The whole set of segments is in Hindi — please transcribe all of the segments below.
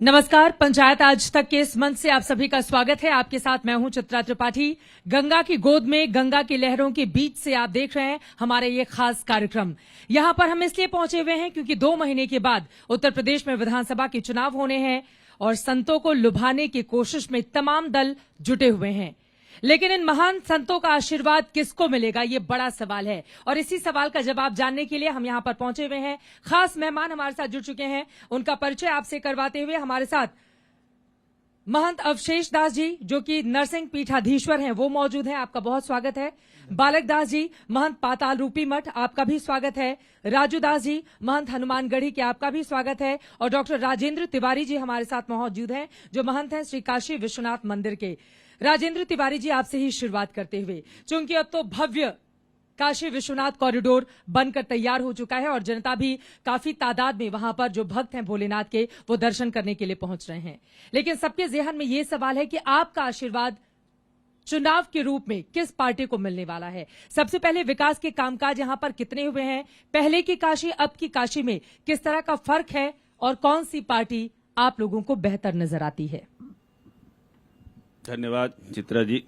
नमस्कार, पंचायत आज तक के इस मंच से आप सभी का स्वागत है। आपके साथ मैं हूं चित्रा त्रिपाठी। गंगा की गोद में गंगा की लहरों के बीच से आप देख रहे हैं हमारे ये खास कार्यक्रम। यहां पर हम इसलिए पहुंचे हुए हैं क्योंकि 2 महीने के बाद उत्तर प्रदेश में विधानसभा के चुनाव होने हैं और संतों को लुभाने की कोशिश में तमाम दल जुटे हुए हैं। लेकिन इन महान संतों का आशीर्वाद किसको मिलेगा, ये बड़ा सवाल है और इसी सवाल का जवाब जानने के लिए हम यहां पर पहुंचे हुए हैं। खास मेहमान हमारे साथ जुड़ चुके हैं, उनका परिचय आपसे करवाते हुए हमारे साथ महंत अवशेष दास जी, जो कि नरसिंह पीठाधीश्वर हैं, वो मौजूद हैं। आपका बहुत स्वागत है। बालक दास जी, महंत पाताल रूपी मठ, आपका भी स्वागत है। राजू दास जी, महंत हनुमानगढ़ी के, आपका भी स्वागत है। और डॉक्टर राजेंद्र तिवारी जी हमारे साथ मौजूद हैं, जो महंत हैं श्री काशी विश्वनाथ मंदिर के। राजेंद्र तिवारी जी, आपसे ही शुरुआत करते हुए, चूंकि अब तो भव्य काशी विश्वनाथ कॉरिडोर बनकर तैयार हो चुका है और जनता भी काफी तादाद में वहां पर जो भक्त हैं भोलेनाथ के, वो दर्शन करने के लिए पहुंच रहे हैं। लेकिन सबके ज़हन में ये सवाल है कि आपका आशीर्वाद चुनाव के रूप में किस पार्टी को मिलने वाला है। सबसे पहले विकास के कामकाज यहां पर कितने हुए हैं, पहले की काशी अब की काशी में किस तरह का फर्क है और कौन सी पार्टी आप लोगों को बेहतर नजर आती है। धन्यवाद चित्रा जी।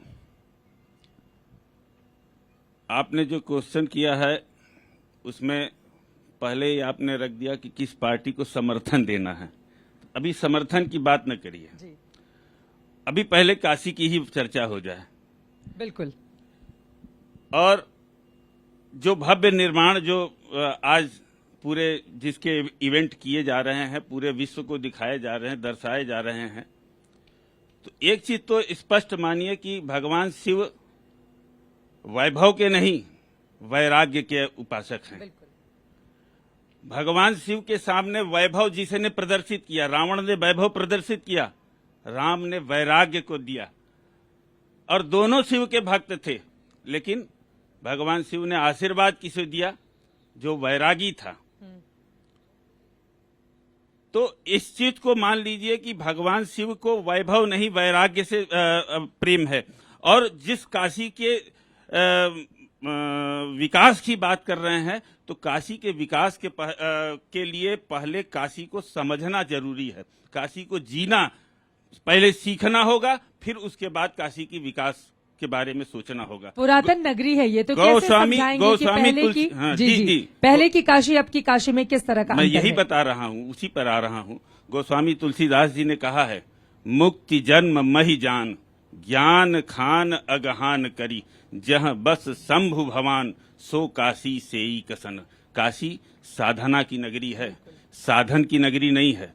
आपने जो क्वेश्चन किया है उसमें पहले ही आपने रख दिया कि किस पार्टी को समर्थन देना है। अभी समर्थन की न करिए, अभी पहले काशी की ही चर्चा हो जाए। बिल्कुल। और जो भव्य निर्माण जो आज पूरे जिसके इवेंट किए जा रहे हैं, पूरे विश्व को दिखाए जा रहे हैं, दर्शाए जा रहे हैं, तो एक चीज तो स्पष्ट मानिए कि भगवान शिव वैभव के नहीं वैराग्य के उपासक हैं। भगवान शिव के सामने वैभव जिसने प्रदर्शित किया, रावण ने वैभव प्रदर्शित किया, राम ने वैराग्य को दिया। और दोनों शिव के भक्त थे, लेकिन भगवान शिव ने आशीर्वाद किसे दिया? जो वैरागी था। तो इस चीज को मान लीजिए कि भगवान शिव को वैभव नहीं वैराग्य से प्रेम है। और जिस काशी के विकास की बात कर रहे हैं, तो काशी के विकास के लिए पहले काशी को समझना जरूरी है, काशी को जीना पहले सीखना होगा, फिर उसके बाद काशी की विकास के बारे में सोचना होगा। पुरातन नगरी है ये, तो कैसे समझाएंगे कि पहले की जी, पहले की काशी अब की काशी में किस तरह का मैं यही बता रहा हूँ, उसी पर आ रहा हूँ। गोस्वामी तुलसीदास जी ने कहा है, मुक्ति जन्म मही जान, ज्ञान खान अगहान करी, जहाँ बस शंभु भवान, सो काशी सेई कसन। काशी साधना की नगरी है, साधन की नगरी नहीं है।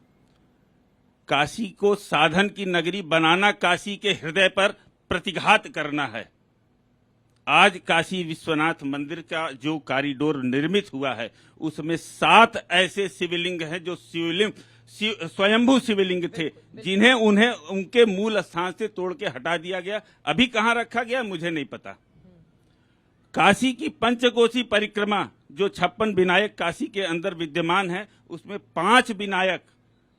काशी को साधन की नगरी बनाना काशी के हृदय पर प्रतिघात करना है। आज काशी विश्वनाथ मंदिर का जो कॉरिडोर निर्मित हुआ है, उसमें 7 ऐसे शिवलिंग हैं जो स्वयंभू शिवलिंग थे, जिन्हें उनके मूल स्थान से तोड़ के हटा दिया गया। अभी कहां रखा गया मुझे नहीं पता। काशी की पंचकोशी परिक्रमा जो 56 विनायक काशी के अंदर विद्यमान है, उसमें 5 विनायक,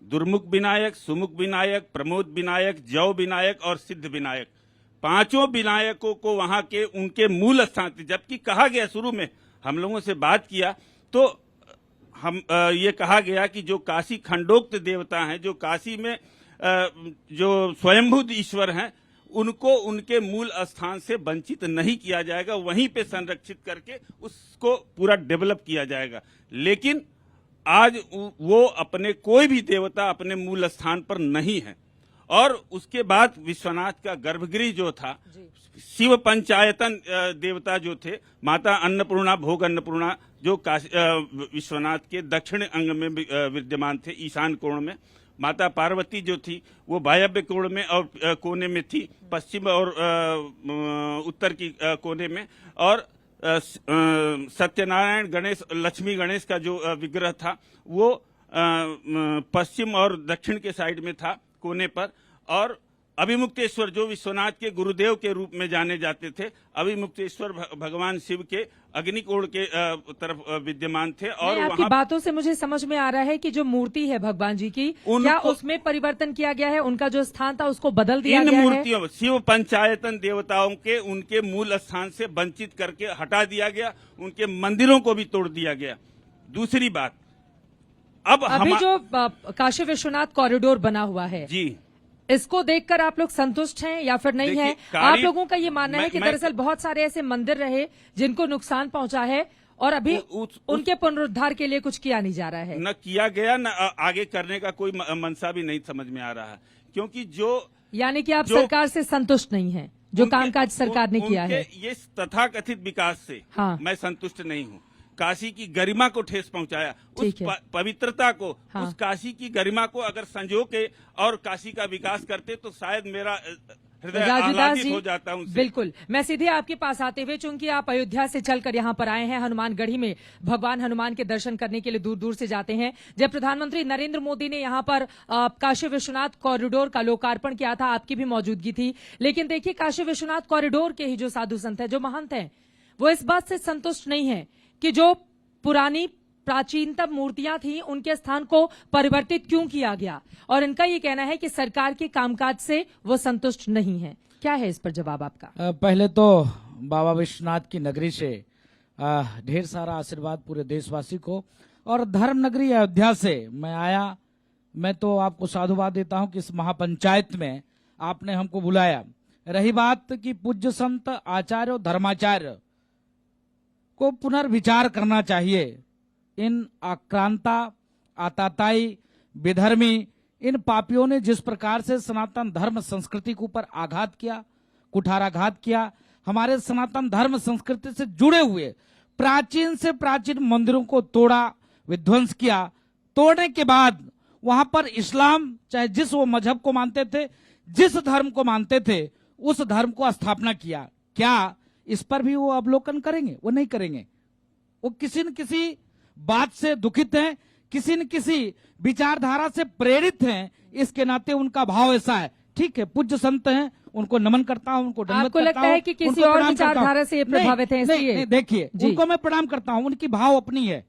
दुर्मुख विनायक, सुमुख विनायक, प्रमोद विनायक, जौ विनायक और सिद्ध विनायक, 5 विनायकों को वहां के उनके मूल स्थान से, जबकि कहा गया, शुरू में हम लोगों से बात किया तो हम ये कहा गया कि जो काशी खंडोक्त देवता हैं, जो काशी में जो स्वयंभू ईश्वर हैं, उनको उनके मूल स्थान से वंचित नहीं किया जाएगा, वहीं पे संरक्षित करके उसको पूरा डेवलप किया जाएगा। लेकिन आज वो अपने कोई भी देवता अपने मूल स्थान पर नहीं है। और उसके बाद विश्वनाथ का गर्भगृह जो था, शिव पंचायतन देवता जो थे, माता अन्नपूर्णा, भोग अन्नपूर्णा, जो विश्वनाथ के दक्षिण अंग में विद्यमान थे, ईशान कोण में। माता पार्वती जो थी वो वायव्य कोण में और कोने में थी, पश्चिम और उत्तर की कोने में। और सत्यनारायण गणेश, लक्ष्मी गणेश का जो विग्रह था वो पश्चिम और दक्षिण के साइड में था, कोने पर। और अभिमुक्तेश्वर जो विश्वनाथ के गुरुदेव के रूप में जाने जाते थे, अभिमुक्तेश्वर भगवान शिव के अग्निकोण के तरफ विद्यमान थे। और आपकी बातों से मुझे समझ में आ रहा है कि जो मूर्ति है भगवान जी की, क्या उसमें परिवर्तन किया गया है? उनका जो स्थान था उसको बदल दिया गया है? इन मूर्तियों, शिव पंचायतन देवताओं के उनके मूल स्थान से वंचित करके हटा दिया गया, उनके मंदिरों को भी तोड़ दिया गया। दूसरी बात, अब अभी जो काशी विश्वनाथ कॉरिडोर बना हुआ है जी, इसको देखकर आप लोग संतुष्ट हैं या फिर नहीं देखिए, है? आप लोगों का ये मानना है कि मैं- दरअसल बहुत सारे ऐसे मंदिर रहे जिनको नुकसान पहुंचा है और अभी उनके पुनरुद्धार के लिए कुछ किया नहीं जा रहा है। न किया गया, न आगे करने का कोई मनसा भी नहीं समझ में आ रहा है, क्योंकि जो यानी कि आप सरकार से संतुष्ट नहीं हैं, जो कामकाज सरकार ने किया है। ये तथाकथित विकास से हाँ। मैं संतुष्ट नहीं हूँ। काशी की गरिमा को ठेस पहुंचाया, उस ठीक है। पवित्रता को, हाँ। उस काशी की गरिमा को अगर संजो के और काशी का विकास करते तो शायद मेरा हृदय राजूदास आह्लादित जी, हो जाता उनसे। बिल्कुल। मैं सीधे आपके पास आते हुए, चूंकि आप अयोध्या से चलकर यहाँ पर आए हैं, हनुमानगढ़ी में भगवान हनुमान के दर्शन करने के लिए दूर दूर से जाते हैं। जब प्रधानमंत्री नरेंद्र मोदी ने यहाँ पर काशी विश्वनाथ कॉरिडोर का लोकार्पण किया था, आपकी भी मौजूदगी थी। लेकिन देखिए, काशी विश्वनाथ कॉरिडोर के ही जो साधु संत है, जो महंत हैं, वो इस बात से संतुष्ट नहीं है कि जो पुरानी प्राचीनतम मूर्तियां थी उनके स्थान को परिवर्तित क्यों किया गया, और इनका ये कहना है कि सरकार के कामकाज से वो संतुष्ट नहीं है। क्या है इस पर जवाब आपका? पहले तो बाबा विश्वनाथ की नगरी से ढेर सारा आशीर्वाद पूरे देशवासी को, और धर्म नगरी अयोध्या से मैं आया। मैं तो आपको साधुवाद देता हूं कि इस महापंचायत में आपने हमको बुलाया। रही बात कि पूज्य संत आचार्य और धर्माचार्य को पुनर्विचार करना चाहिए। इन आक्रांता, आताताई, विधर्मी, इन पापियों ने जिस प्रकार से सनातन धर्म संस्कृति के ऊपर आघात किया, कुठाराघात किया, हमारे सनातन धर्म संस्कृति से जुड़े हुए प्राचीन से प्राचीन मंदिरों को तोड़ा, विध्वंस किया। तोड़ने के बाद वहां पर इस्लाम, चाहे जिस वो मजहब को मानते थे, जिस धर्म को मानते थे, उस धर्म को स्थापना किया। क्या इस पर भी वो अवलोकन करेंगे? वो नहीं करेंगे। वो किसी न किसी बात से दुखित हैं, किसी न किसी विचारधारा से प्रेरित हैं, इसके नाते उनका भाव ऐसा है। ठीक है, पूज्य संत हैं, उनको नमन करता हूं, उनको दंडवत आपको करता लगता है हूं, कि किसी उनको और प्रणाम करता हूं। विचारधारा से ये प्रभावित हैं, इसलिए? नहीं, देखिए, जी। उनको मैं प्रणाम करता हूं, उनकी भाव अपनी है।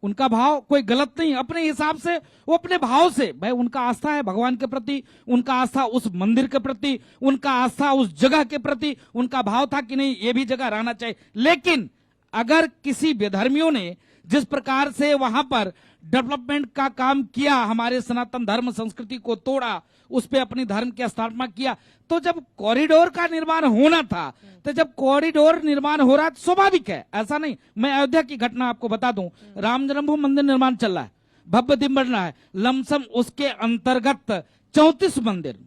उनका भाव कोई गलत नहीं, अपने हिसाब से वो अपने भाव से, भाई उनका आस्था है भगवान के प्रति, उनका आस्था उस मंदिर के प्रति, उनका आस्था उस जगह के प्रति, उनका भाव था कि नहीं ये भी जगह रहना चाहिए। लेकिन अगर किसी बेधर्मियों ने जिस प्रकार से वहां पर डेवलपमेंट का काम किया, हमारे सनातन धर्म संस्कृति को तोड़ा, उस पे अपनी धर्म की स्थापना किया, तो जब कॉरिडोर का निर्माण होना था, तो जब कॉरिडोर निर्माण हो रहा है तो स्वाभाविक है, ऐसा नहीं। मैं अयोध्या की घटना आपको बता दूं, राम जन्मभूमि मंदिर निर्माण चल रहा है, भव्य दिन बन रहा है, लमसम उसके अंतर्गत 34 मंदिर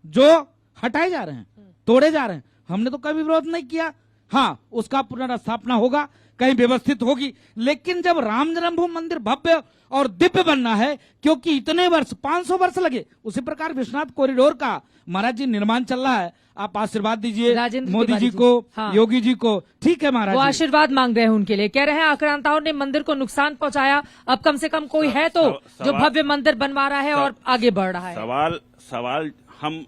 जो हटाए जा रहे हैं, तोड़े जा रहे हैं। हमने तो कभी विरोध नहीं किया। हाँ, उसका पुनर्स्थापना होगा, कहीं व्यवस्थित होगी। लेकिन जब राम जन्मभूमि मंदिर भव्य और दिव्य बनना है, क्योंकि इतने वर्ष 500 वर्ष लगे, उसी प्रकार विश्वनाथ कॉरिडोर का महाराज जी निर्माण चल रहा है। आप आशीर्वाद दीजिए मोदी जी को, हाँ। योगी जी को। ठीक है महाराज, वो जी आशीर्वाद मांग रहे हैं उनके लिए, कह रहे हैं आक्रांताओं ने मंदिर को नुकसान पहुंचाया, अब कम से कम कोई है तो जो भव्य मंदिर बनवा रहा है और आगे बढ़ रहा है। सवाल हम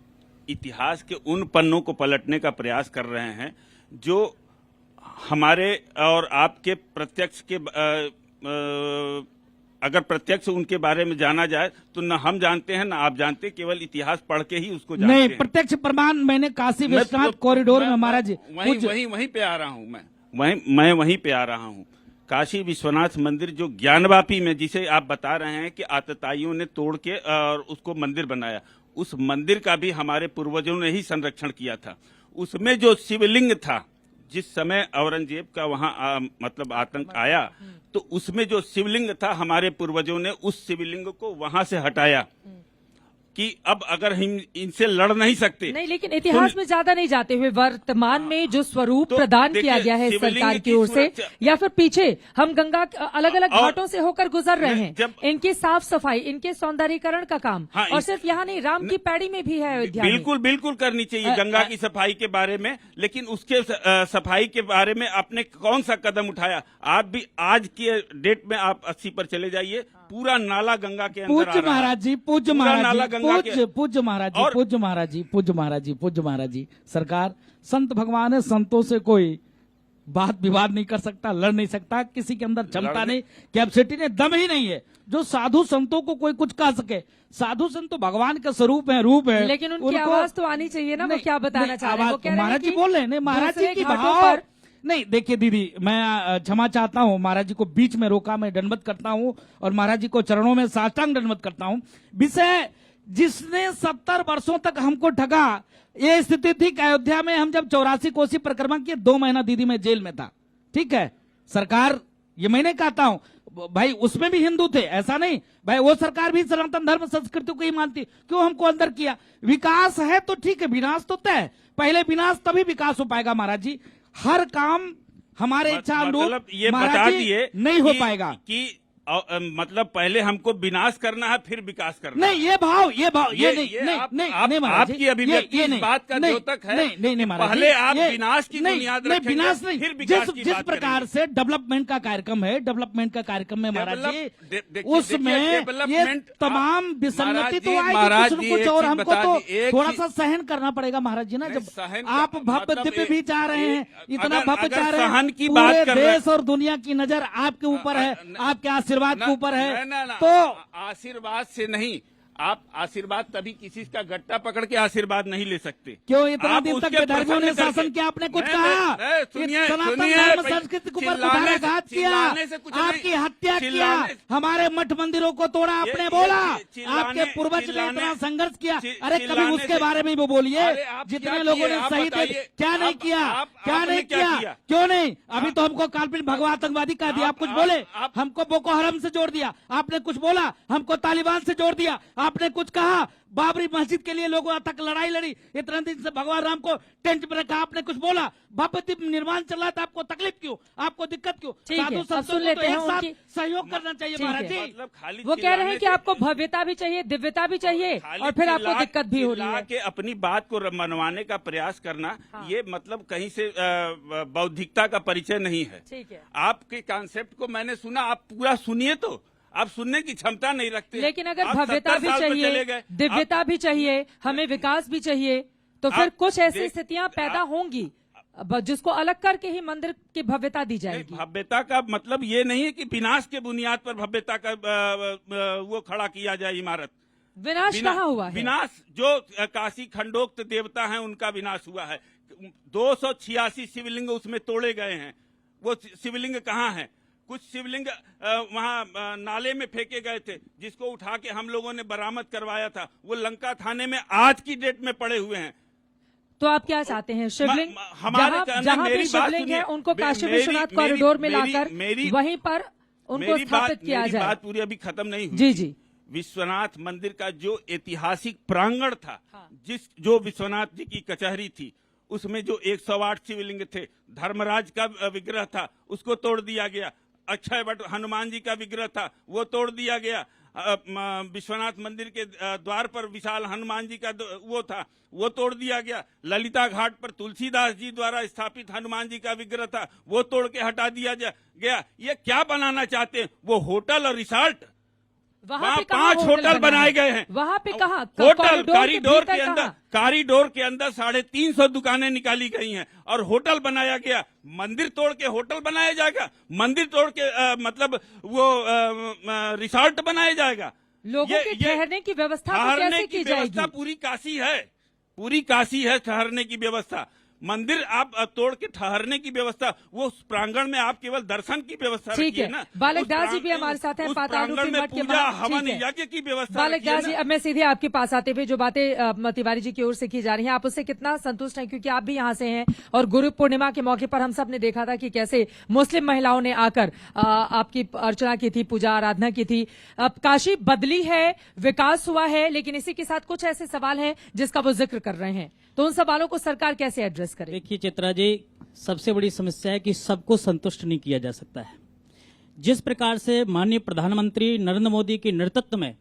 इतिहास के उन पन्नों को पलटने का प्रयास कर रहे हैं जो हमारे और आपके प्रत्यक्ष के अगर प्रत्यक्ष उनके बारे में जाना जाए तो न हम जानते हैं न आप जानते, केवल इतिहास पढ़ के ही उसको जानते हैं। नहीं, प्रत्यक्ष प्रमाण मैंने काशी विश्वनाथ कॉरिडोर में महाराज जी वहीं पे आ रहा हूँ। मैं वहीं पे आ रहा हूँ। काशी विश्वनाथ मंदिर जो ज्ञानवापी में, जिसे आप बता रहे हैं कि आतताइयों ने तोड़ के और उसको मंदिर बनाया, उस मंदिर का भी हमारे पूर्वजों ने ही संरक्षण किया था। उसमें जो शिवलिंग था, जिस समय औरंगजेब का वहां मतलब आतंक आया, तो उसमें जो शिवलिंग था, हमारे पूर्वजों ने उस शिवलिंग को वहां से हटाया कि अब अगर हम इनसे लड़ नहीं सकते। नहीं, लेकिन इतिहास में ज्यादा नहीं जाते हुए वर्तमान में जो स्वरूप तो प्रदान किया गया है सरकार की ओर से, या फिर पीछे हम गंगा अलग अलग घाटों से होकर गुजर रहे हैं, इनकी साफ सफाई, इनके सौंदर्यीकरण का काम, हाँ, और सिर्फ यहाँ नहीं, राम की पैड़ी में भी है अयोध्या में। बिल्कुल करनी चाहिए गंगा की सफाई के बारे में, लेकिन उसके सफाई के बारे में आपने कौन सा कदम उठाया? आप भी आज के डेट में आप 80 पर चले जाइए, पूरा नाला गंगा के अंदर आ रहा है। पूज्य महाराज जी, पूज्य महाराज जी, पूज्य महाराज जी, और पूज्य महाराज जी, पूज्य महाराज जी, पूज्य महाराज जी, सरकार संत भगवान है, संतों से कोई बात विवाद नहीं कर सकता, लड़ नहीं सकता, किसी के अंदर क्षमता नहीं, कैपेसिटी नहीं, दम ही नहीं है जो साधु संतों को कोई कुछ कह सके। साधु संत तो भगवान का स्वरूप है, रूप है, लेकिन उनकी आवाज तो आनी चाहिए ना, वो क्या बताना चाह रहे हैं? वो कह रहे हैं महाराज जी कि बोल रहे हैं, महाराज जी की घाटों भाव, पर नहीं देखिए दीदी, मैं क्षमा चाहता हूँ, महाराज जी को बीच में रोका, मैं दंडवत करता हूँ और महाराज जी को चरणों में साष्टांग दंडवत करता हूँ। विषय जिसने 70 वर्षों तक हमको ठगा, ये स्थिति थी कि अयोध्या में हम जब 84 कोसी परिक्रमा किए, 2 महीना दीदी मैं जेल में था। ठीक है, सरकार, ये मैंने कहता हूं भाई, उसमें भी हिंदू थे, ऐसा नहीं भाई, वो सरकार भी सनातन धर्म संस्कृति को ही मानती, क्यों हमको अंदर किया? विकास है तो ठीक है, विनाश तो तय, पहले विनाश तभी विकास हो पाएगा महाराज जी। हर काम हमारे इच्छा मतलब ये बता महाराज जी दिए नहीं हो पाएगा कि मतलब पहले हमको विनाश करना है फिर विकास करना नहीं, ये भाव ये नहीं ये नहीं आप, नहीं आप, नहीं महाराज जी, आपकी अभिव्यक्ति इस बात का द्योतक है। नहीं महाराज जी, पहले आप ये- विनाश की नहीं, बुनियाद नहीं, रखेंगे, विनाश नहीं, फिर विकास की जिस बात प्रकार करेंगे। से डेवलपमेंट का कार्यक्रम है, डेवलपमेंट का कार्यक्रम में महाराज जी देखिए, उसमें ये डेवलपमेंट तमाम विसंगति तो आएगी, महाराज कुछ न जी, कुछ, एक और चीज हमको बता तो दी, एक थोड़ा चीज- सा सहन करना पड़ेगा महाराज जी ना। नहीं, जब सहन आप का भव्य मतलब दिव्य भी चाह रहे हैं, इतना अगर- भव्य अगर चाह रहे हैं, सहन की पूरे बात कर रहे हैं- देश और दुनिया की नजर आपके ऊपर है, आपके आशीर्वाद के ऊपर है, ना, तो आशीर्वाद से नहीं, आप आशीर्वाद तभी किसी का गट्टा पकड़ के आशीर्वाद नहीं ले सकते। क्यों इतना आप दिन तक उसके विदर्भियों ने प्रसंग शासन करके- किया? आपने कुछ नहीं, कहा? नहीं, सुनिए, ये सनातन सुनिए, धर्म भाई, संस्कृति के ऊपर चिल्लाने कुठाराघात से- किया, चिल्लाने से कुछ नहीं। आपकी हत्या किया, चिल्लाने- हमारे मठ मंदिरों को तोड़ा, आपने ये बोला, चिल्लाने- आपके पूर्वज ने चिल्लाने- इतना संघर्ष किया। अरे कभी चिल्लाने उसके से- बारे में भी बोलिए, अरे आप जितने क्या लोगों किए? ने आप शहीद बताइए। क्या नहीं किया, क्या आपने नहीं क्या किया, किया? क्यों नहीं? अभी तो हमको काल्पनिक भगवा आतंकवादी कह दिया, आप कुछ बोले, हमको बोको हरम से जोड़ दिया, आपने कुछ बोला, हमको तालिबान से जोड़ दिया, आपने कुछ कहा, बाबरी मस्जिद के लिए लोगों तक लड़ाई लड़ी, इतने दिन से भगवान राम को टेंट में रखा, आपने कुछ बोला, भव्य दिव्य निर्माण चल रहा था, आपको तकलीफ क्यों, आपको दिक्कत क्यों? ठीक है, साधु अब संतों सुन को लेते तो हैं एक साथ उनकी- सहयोग करना चाहिए ठीक महाराज है। जी। मतलब खाली वो कह रहे हैं चिल्लाने कि से- आपको भव्यता भी चाहिए, दिव्यता भी चाहिए, खाली और फिर आपको चिल्ला- दिक्कत भी हो रही चिल्ला है। के अपनी बात को मनवाने का प्रयास करना, हाँ। ये मतलब कहीं से बौद्धिकता का परिचय नहीं है। ठीक है, आपके कॉन्सेप्ट को मैंने सुना, आप पूरा सुनिए तो आप सुनने की क्षमता नहीं रखते। लेकिन अगर आप भव्यता 70 भी साल पे चले चाहिए, गए। दिव्यता भी चाहिए, हमें विकास भी चाहिए, तो फिर आप कुछ ऐसी देख- स्थितियां पैदा होंगी जिसको अलग करके ही मंदिर की भव्यता दी नहीं, जाएगी। भव्यता का मतलब ये नहीं है कि विनाश के बुनियाद पर भव्यता का वो खड़ा किया जाए इमारत। विनाश कहाँ हुआ है? विनाश जो काशी खंडोक्त देवता हैं उनका विनाश हुआ है। 286 शिवलिंग उसमें तोड़े गए हैं। वो शिवलिंग कहाँ हैं? कुछ शिवलिंग वहां नाले में फेंके गए थे, जिसको उठा के हम लोगों ने बरामद करवाया था। वो लंका थाने में आज की डेट में पड़े हुए हैं। तो आप क्या चाहते हैं? शिवलिंग हमारे जहाँ कहने- जहाँ मेरी भी बात शिवलिंग है सुनिए। उनको काशी मेरी- विश्वनाथ मेरी- कॉरिडोर में मेरी- लाकर मेरी- वहीं पर उनको मेरी स्थापित किया मेरी जाए। बात पूरी अभी खत्म नहीं हुई। जी जी, विश्वनाथ मंदिर का जो ऐतिहासिक प्रांगण था, हाँ। जो विश्वनाथ जी की कचहरी थी, उसमें जो 108 शिवलिंग थे, धर्मराज का विग्रह था, उसको तोड़ दिया गया। अक्षय वट हनुमान जी का विग्रह था, वो तोड़ दिया गया। विश्वनाथ मंदिर के द्वार पर विशाल हनुमान जी का वो था, वो तोड़ दिया गया। ललिता घाट पर तुलसीदास जी द्वारा स्थापित हनुमान जी का विग्रह था, वो तोड़ के हटा दिया गया। ये क्या बनाना चाहते हैं? वो होटल और रिसॉर्ट, वहाँ पे कहाँ 5 होटल बना बनाए है? गए हैं। वहाँ पे कहाँ? होटल कॉरिडोर भीतर के अंदर, कहाँ? कॉरिडोर के अंदर 350 दुकानें निकाली गई हैं और होटल बनाया गया। मंदिर तोड़ के होटल बनाया जाएगा? मंदिर तोड़ के मतलब वो रिसॉर्ट बनाया जाएगा? लोगों के ठहरने की व्यवस्था तो ठहरने कैसे की की व्यवस्था जाएगी? पूरी काशी है, पूरी काशी है ठहरने की व्यवस्था। मंदिर आप तोड़ के ठहरने की व्यवस्था, वो उस प्रांगण में आप केवल दर्शन की व्यवस्था ठीक रखिए है। ना। बालक दास जी उस भी हमारे साथ हैं, उस पाताल रूपी प्रांगण में मठ के पूजा ठीक हवन है। यज्ञ की व्यवस्था बालक रखिए दास ना। जी, अब मैं सीधे आपके पास आते हुए जो बातें तिवारी जी की ओर से की जा रही हैं, आप उससे कितना संतुष्ट हैं? क्योंकि आप भी यहाँ से हैं और गुरु पूर्णिमा के मौके पर हम सब ने देखा था कि कैसे मुस्लिम महिलाओं ने आकर आपकी अर्चना की थी, पूजा आराधना की थी। अब काशी बदली है, विकास हुआ है, लेकिन इसी के साथ कुछ ऐसे सवाल हैं जिसका वो जिक्र कर रहे हैं, तो उन सवालों को सरकार कैसे एड्रेस करे? देखिए चित्रा जी, सबसे बड़ी समस्या है कि सबको संतुष्ट नहीं किया जा सकता है। जिस प्रकार से माननीय प्रधानमंत्री नरेंद्र मोदी के नेतृत्व में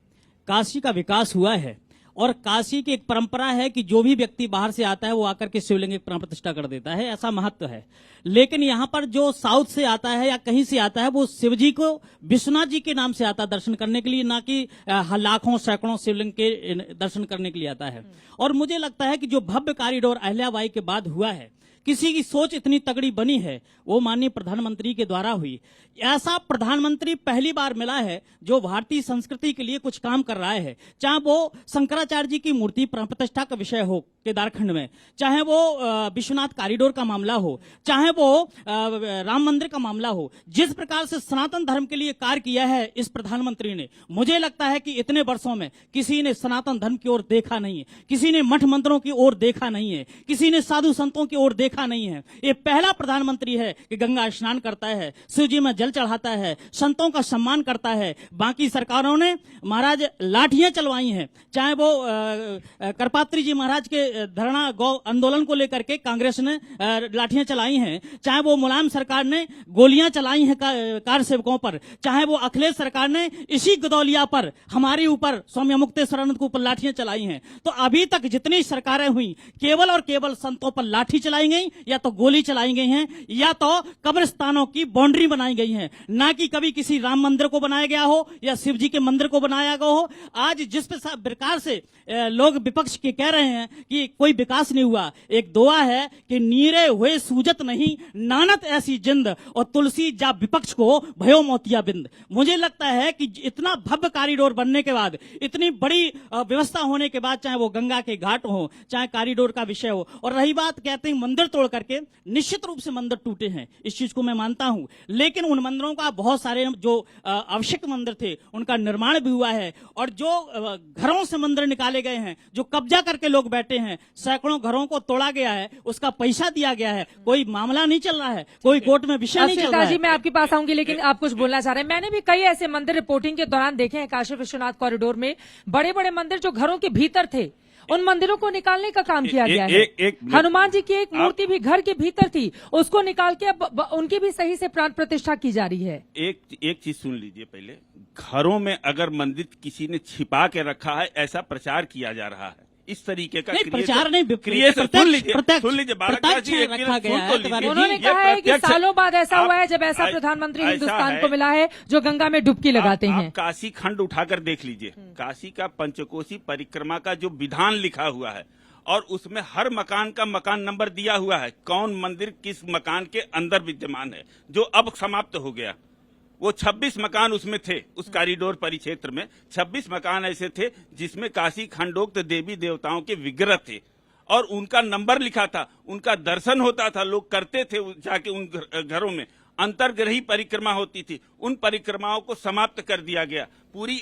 काशी का विकास हुआ है, और काशी की एक परंपरा है कि जो भी व्यक्ति बाहर से आता है वो आकर के शिवलिंग की प्राण प्रतिष्ठा कर देता है, ऐसा महत्व है। लेकिन यहाँ पर जो साउथ से आता है या कहीं से आता है, वो शिवजी को विश्वनाथ जी के नाम से आता है दर्शन करने के लिए, ना कि लाखों सैकड़ों शिवलिंग के दर्शन करने के लिए आता है। और मुझे लगता है कि जो भव्य कॉरिडोर अहिल्याबाई के बाद हुआ है, किसी की सोच इतनी तगड़ी बनी है वो माननीय प्रधानमंत्री के द्वारा हुई। ऐसा प्रधानमंत्री पहली बार मिला है जो भारतीय संस्कृति के लिए कुछ काम कर रहा है, चाहे वो शंकराचार्य जी की मूर्ति प्राण प्रतिष्ठा का विषय हो केदारखंड में, चाहे वो विश्वनाथ कॉरिडोर का मामला हो, चाहे वो राम मंदिर का मामला हो। जिस प्रकार से सनातन धर्म के लिए कार्य किया है इस प्रधानमंत्री ने, मुझे लगता है कि इतने वर्षों में किसी ने सनातन धर्म की ओर देखा नहीं है, किसी ने मठ मंदिरों की ओर देखा नहीं है, किसी ने साधु संतों की ओर देखा नहीं है। ये पहला प्रधानमंत्री है कि गंगा स्नान करता है, शिव जी में जल चढ़ाता है, संतों का सम्मान करता है। बाकी सरकारों ने महाराज लाठियां चलवाई हैं, चाहे वो करपात्री जी महाराज के धरना गौ आंदोलन को लेकर के कांग्रेस ने लाठियां चलाई हैं, चाहे वो मुलायम सरकार ने गोलियां चलाई हैं कार सेवकों पर, चाहे वो अखिलेश सरकार ने इसी गदौलिया पर हमारे ऊपर स्वामी मुक्तेश्वरानंद के ऊपर लाठियां चलाई हैं। तो अभी तक जितनी सरकारें हुई केवल और केवल संतों पर लाठी चलाई गई, या तो गोली चलाई गई हैं, या तो कब्रिस्तानों की बाउंड्री बनाई गई है, ना कि कभी किसी राम मंदिर को बनाया गया हो या शिव जी के मंदिर को बनाया गया हो। आज जिस प्रकार से लोग विपक्ष के कह रहे हैं कि कोई विकास नहीं हुआ, एक दुआ है कि नीरे हुए सूजत नहीं नानत ऐसी जिंद, और तुलसी जा विपक्ष को भयो मोतिया बिंद। मुझे लगता है कि इतना भव्य कॉरिडोर बनने के बाद, इतनी बड़ी व्यवस्था होने के बाद, चाहे वो गंगा के घाट हो, चाहे कॉरिडोर का विषय हो, और रही बात कहते हैं मंदिर तोड़ करके, निश्चित रूप से मंदिर टूटे हैं, इस चीज को मैं मानता हूं, लेकिन उन मंदिरों का बहुत सारे जो आवश्यक मंदिर थे उनका निर्माण भी हुआ है, और जो घरों से मंदिर निकाले गए हैं, जो कब्जा करके लोग बैठे हैं, सैकड़ों घरों को तोड़ा गया है, उसका पैसा दिया गया है, कोई मामला नहीं चल रहा है, कोई कोर्ट में विषय नहीं चल रहा है। जी मैं आपके पास आऊंगी, लेकिन आप कुछ बोलना चाह रहे हैं। मैंने भी कई ऐसे मंदिर रिपोर्टिंग के दौरान देखे हैं काशी विश्वनाथ कॉरिडोर में, बड़े बड़े मंदिर जो घरों के भीतर थे, उन मंदिरों को निकालने का काम किया गया है। हनुमान जी की एक मूर्ति भी घर के भीतर थी, उसको निकाल के अब उनकी भी सही से प्राण प्रतिष्ठा की जा रही है। एक चीज सुन लीजिए, पहले घरों में अगर मंदिर किसी ने छिपा के रखा है, ऐसा प्रचार किया जा रहा है, इस तरीके का प्रचार नहीं, सुन लीजिए उन्होंने कहा है कि सालों बाद ऐसा हुआ है जब ऐसा प्रधानमंत्री हिंदुस्तान को मिला है जो गंगा में डुबकी लगाते हैं। काशी खंड उठाकर देख लीजिए, काशी का पंचकोसी परिक्रमा का जो विधान लिखा हुआ है, और उसमें हर मकान का मकान नंबर दिया हुआ है, कौन मंदिर किस मकान के अंदर विद्यमान है, जो अब समाप्त हो गया। वो 26 मकान उसमें थे, उस कॉरिडोर परिक्षेत्र में 26 मकान ऐसे थे जिसमें काशी खंडोक्त देवी देवताओं के विग्रह थे, और उनका नंबर लिखा था, उनका दर्शन होता था, लोग करते थे जाके उन घरों में। अंतर्ग्रही परिक्रमा होती थी, उन परिक्रमाओं को समाप्त कर दिया गया, पूरी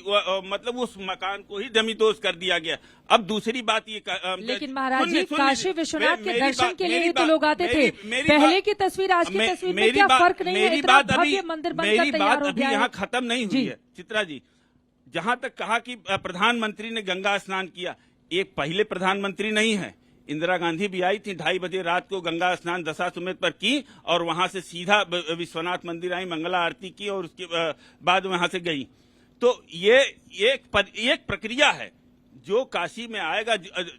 मतलब उस मकान को ही डमीदोज कर दिया गया। अब दूसरी बात ये, लेकिन महाराज जी काशी विश्वनाथ के दर्शन के लिए ही तो लोग आते थे। पहले की तस्वीर आज की तस्वीर में क्या फर्क नहीं है? इतना भव्य मंदिर बनकर तैयार हो गया है। यहाँ खत्म नहीं हुई है चित्रा जी। जहाँ तक कहा कि प्रधानमंत्री ने गंगा स्नान किया, एक पहले प्रधानमंत्री नहीं है, इंदिरा गांधी भी आई थी, 2:30 बजे रात को गंगा स्नान दशाश्वमेध पर की, और वहां से सीधा विश्वनाथ मंदिर आई, मंगला आरती की, और उसके बाद वहां से गई। तो ये एक प्रक्रिया है। जो काशी में आएगा,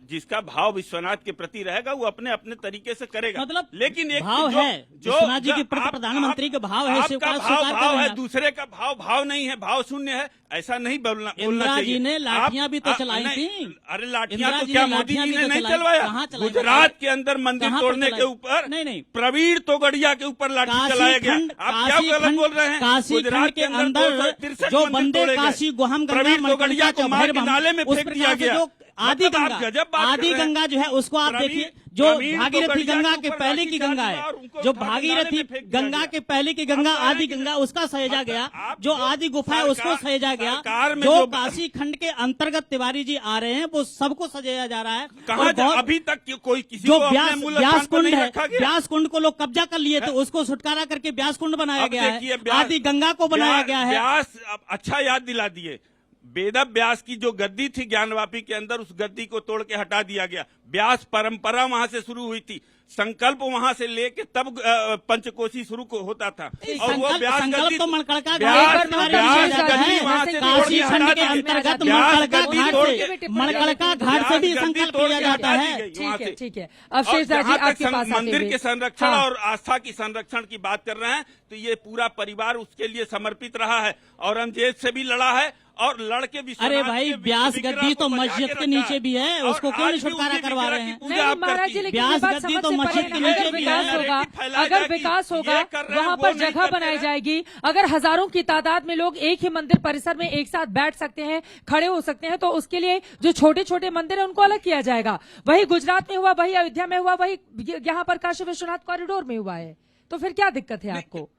जिसका भाव विश्वनाथ के प्रति रहेगा, वो अपने अपने तरीके से करेगा। मतलब लेकिन एक भाव है विश्वनाथ जी के प्रति, प्रधानमंत्री का भाव है, भाव है, दूसरे का भाव नहीं है, भाव शून्य है, ऐसा नहीं बोलना चाहिए। जी ने लाठियां भी तो चलाई थी। अरे लाठियां तो क्या मोदी जी ने नहीं चलवाया? गुजरात के अंदर मंदिर तोड़ने के ऊपर नहीं, प्रवीण तोगड़िया के ऊपर लाठी चलाया गया। आप क्या गलत बोल रहे हैं? काशी खंड के अंदर जो बंदे काशी गोहम प्रवीण तोगड़िया को मार के नाले में फेंक दिया गया। आदि गंगा जो है उसको आप देखिए, जो भागीरथी गंगा के पहले की गंगा है, जो भागीरथी गंगा के पहले की गंगा आदि गंगा, उसका सहेजा गया। जो आदि गुफा है उसको सहेजा गया। जो काशी खंड के अंतर्गत तिवारी जी आ रहे हैं वो सबको सजाया जा रहा है। अभी तक कोई किसी जो व्यास कुंड है, व्यास कुंड को लोग कब्जा कर लिए थे, उसको छुटकारा करके व्यास कुंड बनाया गया है, आदि गंगा को बनाया गया है। व्यास अच्छा याद दिला दिए, वेद व्यास की जो गद्दी थी ज्ञानवापी के अंदर, उस गद्दी को तोड़ के हटा दिया गया। व्यास परंपरा वहां से शुरू हुई थी, संकल्प वहां से लेके तब पंचकोशी शुरू होता था। और वो व्यास गद्दी तो मणकड़का घाट से भी संकल्प किया जाता है। ठीक है। अब शेषराज जी आपके पास मंदिर के संरक्षण और आस्था की संरक्षण की बात कर रहे हैं, तो ये पूरा परिवार उसके लिए समर्पित रहा है। औरंगजेब से भी लड़ा है और लड़के विश्वनाथ अरे भाई, के ब्यास विग्रह गद्दी को तो बचा के मस्जिद के रखा नीचे है। भी है, और उसको क्यों आज नहीं भी छुटकारा उसी करवा विग्रह रहे की हैं? पूजा नहीं आप महाराज करती जी, हैं। लेकिन ये ब्यास बात गद्दी समझ तो से मस्जिद परे के है। नीचे अगर भी विकास है। होगा, फैलाया अगर जाए कि विकास ये होगा, कर रहे हैं, वहाँ वो पर नहीं जगह करते बनाई हैं। जाएगी। अगर हजारों की तादाद में लोग एक ही मंदिर परिसर में एक साथ बैठ सकते हैं, खड़े हो सकते हैं, तो उसके लिए जो छोटे छोटे मंदिर है उनको अलग किया जाएगा। वही गुजरात में हुआ, वही अयोध्या में हुआ, वही यहाँ पर काशी विश्वनाथ कॉरिडोर में हुआ है। तो फिर क्या दिक्कत है आपको?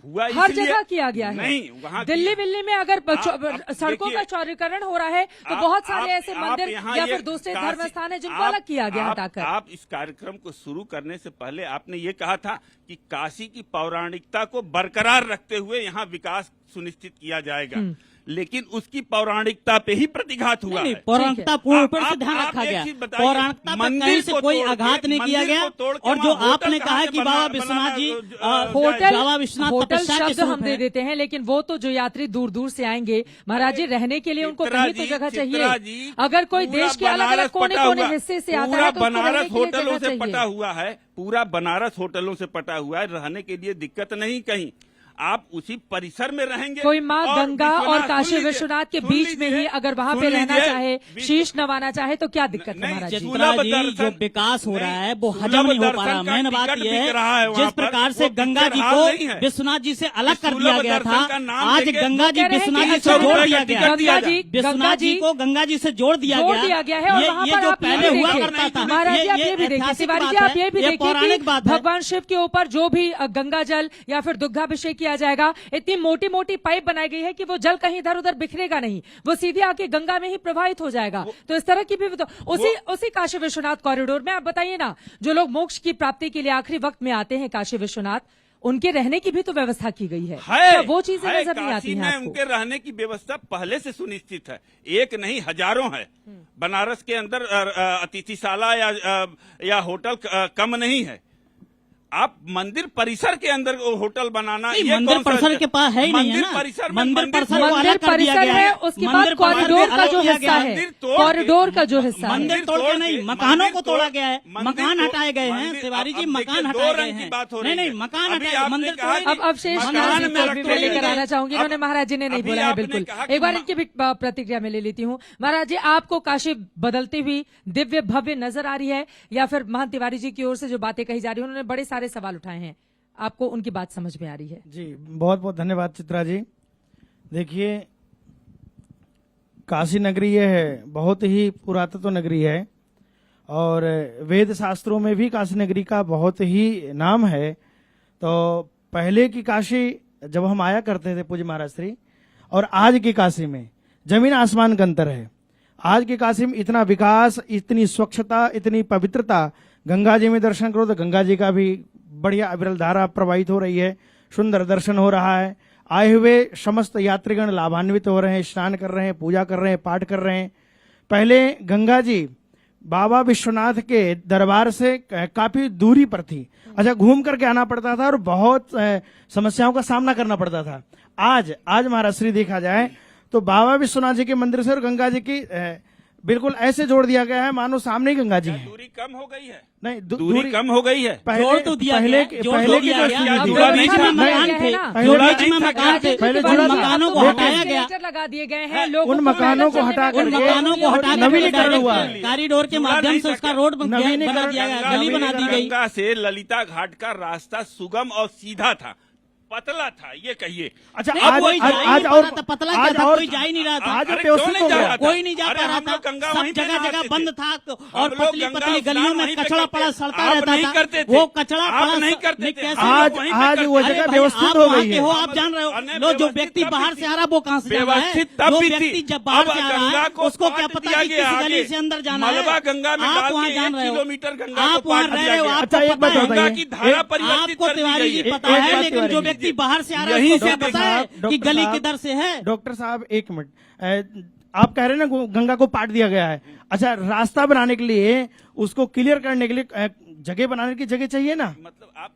हुआ हर इसलिए- जगह किया गया है। नहीं, वहाँ दिल्ली विल्ली में अगर आप सड़कों देखिए, का चौड़ीकरण हो रहा है तो आप- बहुत सारे आप- ऐसे आप मंदिर यहाँ या ये फिर दूसरे काशी- धर्म स्थान है जिनको आप- अलग किया गया आप- हटाकर। आप इस कार्यक्रम को शुरू करने से पहले आपने ये कहा था कि काशी की पौराणिकता को बरकरार रखते हुए यहाँ विकास सुनिश्चित किया जाएगा, लेकिन उसकी पौराणिकता पे ही प्रतिघात हुआ नहीं, है। पौराणिकता आप- पूर्ण रूप से आप- ध्यान आप रखा एक गया। चीज बताइए, पौराणिकता पर मंदिर कहीं से को कोई तोड़ के- आघात नहीं किया मंदिर गया। को तोड़ के और जो वहाँ आपने होटल कहा है कहाँ कि से बाबा बना- विश्वनाथ जी बना- होटल बाबा विश्वनाथ होटल तपस्या के शब्द हम स्वरूप दे हैं। देते हैं, लेकिन वो तो जो यात्री दूर दूर से आएंगे महाराज जी, रहने के लिए उनको चित्रा कहीं तो जी, जगह चित्रा जी, चाहिए। अगर कोई पूरा देश के अलग अलग बनारस कोने पटा कोने हुआ- हिस्से से आता पूरा है तो उसको रहने बनारस के लिए होटलों जगह से पटा चाहिए। हुआ है, पूरा बनारस होटलों से पटा हुआ है, रहने के लिए दिक्कत नहीं कहीं। आप उसी परिसर में रहेंगे। कोई माँ और गंगा और विश्वनाथ- काशी सुन लीजिए, विश्वनाथ के सुन बीच में ही लीजिए, अगर वहाँ सुन पे रहना लीजिए, चाहे, शीश नवाना चाहे, तो क्या दिक्कत है नहीं, महाराज जी? चित्रा जी, दर्शन- जो विकास हो रहा है वो सुलभ हजम नहीं हो पा रहा। दर्शन का मेन बात टिकट यह बिक रहा है है, वहाँ जिस पर, प्रकार से वो गंगा जी पिक्चर हाल नहीं को है। विश्वनाथ जी से अलग कर सुलभ दिया गया दर्शन का था, नाम आज लेके गंगा जी कह रहे हैं विश्वनाथ कि जी से अच्छा, जोड़ रुपए दिया का गया। टिकट दिया गंगा जी, विश्वनाथ जी को गंगा जी से जोड़ दिया जोड़ दिया गया है। और वहाँ ये पर जो आप ये पहले भी हुआ देखिए, करता था, महाराज जी आप ये भी देखिए, ऐतिहासिक तिवारी बात जी आप है, ये भी ये देखिए पौराणिक कि बात है। भगवान शिव के ऊपर जो भी गंगा जल या फिर दुग्धाभिषेक किया जाएगा, इतनी मोटी मोटी पाइप बनाई गई है कि वो जल कहीं इधर उधर बिखरेगा नहीं, वो सीधे आके गंगा में ही प्रवाहित हो जाएगा। तो इस तरह की भी तो उसी काशी विश्वनाथ कॉरिडोर में आप बताइए ना, जो लोग मोक्ष की प्राप्ति के लिए आखिरी वक्त में आते हैं काशी विश्वनाथ, उनके रहने की भी तो व्यवस्था की गई है। क्या वो चीजें नजर नहीं आती काशी हैं में आपको? उनके रहने की व्यवस्था पहले से सुनिश्चित है, एक नहीं हजारों है। बनारस के अंदर अतिथिशाला या होटल कम नहीं है। आप मंदिर परिसर के अंदर होटल बनाना, नहीं, ये मंदिर कौन सा- परिसर के पास है ही नहीं है मंदिर ना। परिसर में मंदिर परिसर को मंदिर अलग कर दिया परिसर गया है, है। उसके बाद मंदिर परिसर कॉरिडोर को का अलग जो किया हिस्सा गया है, मंदिर तोड़ के- कॉरिडोर का जो हिस्सा है। मंदिर तोड़ के नहीं, मकानों को तोड़ा गया है, मकान हटाए गए हैं। तिवारी जी, मकान हटाए गए हैं। नहीं नहीं, मकान हटाए, मंदिर तोड़े नहीं। अब शेष मकान नाथ में जी को भी रखते मैं लेकर हैं। आना चाहूंगी, इन्होंने महाराज जी ने नहीं अभी बोला है आपने बिल्कुल। कहा कि एक बार इनकी भी प्रतिक्रिया में ले लेती हूँ। महाराज जी, आपको काशी बदलती हुई दिव्य भव्य नजर आ रही है, या फिर महंत तिवारी जी की ओर से जो बातें कही जा रही है, उन्होंने बड़े सारे सवाल उठाए हैं, आपको उनकी बात समझ में आ रही है? जी बहुत बहुत धन्यवाद चित्रा जी। देखिए, काशी नगरी ये है, बहुत ही पुरातत्व नगरी है और वेद शास्त्रों में भी काशी नगरी का बहुत ही नाम है। तो पहले की काशी जब हम आया करते थे पूज्य महाराज श्री, और आज की काशी में जमीन आसमान का अंतर है। आज की काशी में इतना विकास, इतनी स्वच्छता, इतनी पवित्रता, गंगा जी में दर्शन करो तो गंगा जी का भी बढ़िया अविरल धारा प्रवाहित हो रही है, सुंदर दर्शन हो रहा है। आए हुए समस्त यात्रीगण लाभान्वित हो रहे हैं, स्नान कर रहे हैं, पूजा कर रहे हैं, पाठ कर रहे हैं। पहले गंगा जी बाबा विश्वनाथ के दरबार से काफी दूरी पर थी, अच्छा घूम करके आना पड़ता था और बहुत समस्याओं का सामना करना पड़ता था। आज महाराज श्री देखा जाए तो बाबा विश्वनाथ जी के मंदिर से और गंगा जी की बिल्कुल ऐसे जोड़ दिया गया है मानो सामने ही गंगा जी है। दूरी कम हो गई है, नहीं दूरी कम हो गई है। जोड़ तो दिया गया है, जोड़ तो दिया गया। अब जो बीच में व्यवस्था मकान नहीं थे, है जो ना। बीच में मकान थे, पहले उन जुड़ा था। मकानों को लेकिन- हटाया गया। एस्केलेटर लगा दिए गए हैं, लोगों उन को मकानों को पैदल हटा चलने उन में करके मकानों को हटा करके नवीनीकरण हुआ है। डायरेक्ट कॉरिडोर के माध्यम से उसका रोड बना नवीनीकरण- दिया गया, गली बना दी गई। गंगा से ललिता घाट का रास्ता सुगम और सीधा था, पतला था, ये कहिए। अच्छा नहीं, आज कोई जा ही नहीं आज पा और रहा था, पतला क्या आज था, और कोई जा ही नहीं रहा था। आज अरे व्यवस्थित क्यों हो नहीं जा गया। रहा था? कोई नहीं जा अरे पा रहा हम था, लोग गंगा सब वहीं पे जगह जगह नहाते बंद थे। था हम और लोग पतली गंगा पतली स्नान गलियों में वहीं पे कचड़ा करते पड़ा थे। सड़ता आप रहता नहीं था। करते थे। वो कचड़ा आप पड़ा नहीं करते नहीं, थे। कैसे आज लोग वहीं पे आज करते वो थे। जगह अरे भाई, व्यवस्थित आप हो वहाँ गई के हो, है। आप जान रहे हो, अरे लो जो व्यवस्थित व्यक्ति तब बाहर भी से आ रहा है वो कहाँ से जा रहा है, व्यवस्थित तब जो भी व्यक्ति थी। जब बाहर अब से आ रहा गंगा है को उसको क्या काट पता दिया कि गया किस गली आगे। से अंदर जाना है। मलबा गंगा में आप डाल वहाँ के जान 1 रहे हो, किलोमीटर गंगा आप को वहाँ काट रह दिया रहे हो, गया। आपको अच्छा, एक पता बात है। गंगा बताइए। की धारा एक- परिवर्तित आपको कर दी तिवारी गई जी है। पता एक है, बात लेकिन तिवारी जो जी। व्यक्ति बाहर से आ रहा है यहीं उसको क्या से पता है कि डॉक्टर गली साहब- किधर से है। डॉक्टर साहब एक मिनट, आप कह रहे हैं ना गंगा को पाट दिया गया है। अच्छा, रास्ता बनाने के लिए, उसको क्लियर करने के लिए जगह बनाने की जगह चाहिए ना। मतलब आप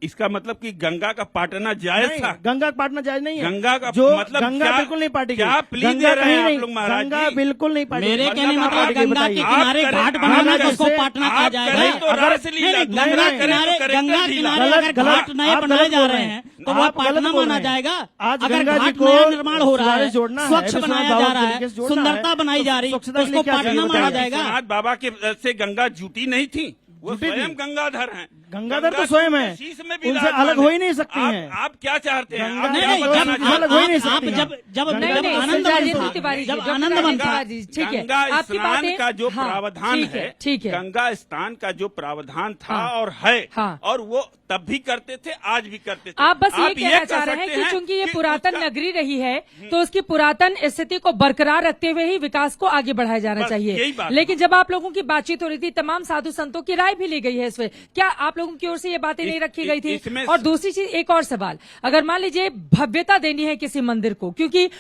इसका मतलब कि गंगा का पाटना जायज नहीं, था। गंगा का पाटना जायज नहीं है। गंगा का जो मतलब गंगा क्या- बिल्कुल नहीं पाटी गई। क्या प्ली गंगा दे रहे कहीं हैं आप नहीं, लोग महाराज गंगा जी? बिल्कुल नहीं पाटी मेरे गई। कहने का आप मतलब पाटी गई, गंगा के बताइए। किनारे आप घाट करें- बनाना आप तो उसको कैसे- पाटना आप कहा करें जाएगा। तो रास लीला, नहीं, गंगा गंगा करें तो किनारे करेक्टर गंगा लीला। किनारे गलत- अगर गलत- घाट नए आप बनाए गलत जा बोल रहे रहे हैं हैं। तो वह आप गलत पाटना बोल माना रहे हैं। जाएगा। आज अगर गंगा जी घाट को नया निर्माण हो रहा सुधार है, जोड़ना है, स्वच्छ विश्वनाथ बनाया बाबा जा के रहा तरीके है, से जोड़ना है, सुंदरता बनाई जा रही, स्वच्छता तो के उसको लिए क्या पाटना चाहिए माना बताइए। जाएगा। विश्वनाथ बाबा के से गंगा जुटी नहीं थी, वो जुटी स्वयं थी। गंगाधर हैं। गंगाधर तो स्वयं है, शीश में भी उनसे विराजमान अलग हो ही नहीं सकती आप- हैं। आप क्या चाहते हैं? गंगा आप नहीं, क्या नहीं, बताना जब चाहते हैं? अलग हो ही नहीं आप सकती जब हैं। जब गंगा जब नहीं, आनंद नहीं, मन नहीं, था, तिवारी जी, जब डॉक्टर आनंद मन था, जी, ठीक है, गंगा आपकी स्नान बातें- का जो हाँ, प्रावधान ठीक है, ठीक है। गंगा स्नान का जो प्रावधान था हाँ, और है, हाँ। और वो तब भी करते थे, आज भी करते थे। आप बस ये कह कहना चाह रहे हैं सकते कि चूंकि ये कि पुरातन उसका- नगरी रही है तो उसकी पुरातन स्थिति को बरकरार रखते हुए ही विकास को आगे बढ़ाया जाना बस चाहिए। यही बात लेकिन जब आप लोगों की बातचीत हो रही थी, तमाम साधु संतों की राय भी ली गई है इसमें, क्या आप लोगों की ओर से ये बातें नहीं रखी गई थी? इसमें- और दूसरी चीज, एक और सवाल, अगर मान लीजिए भव्यता देनी है किसी मंदिर को, क्योंकि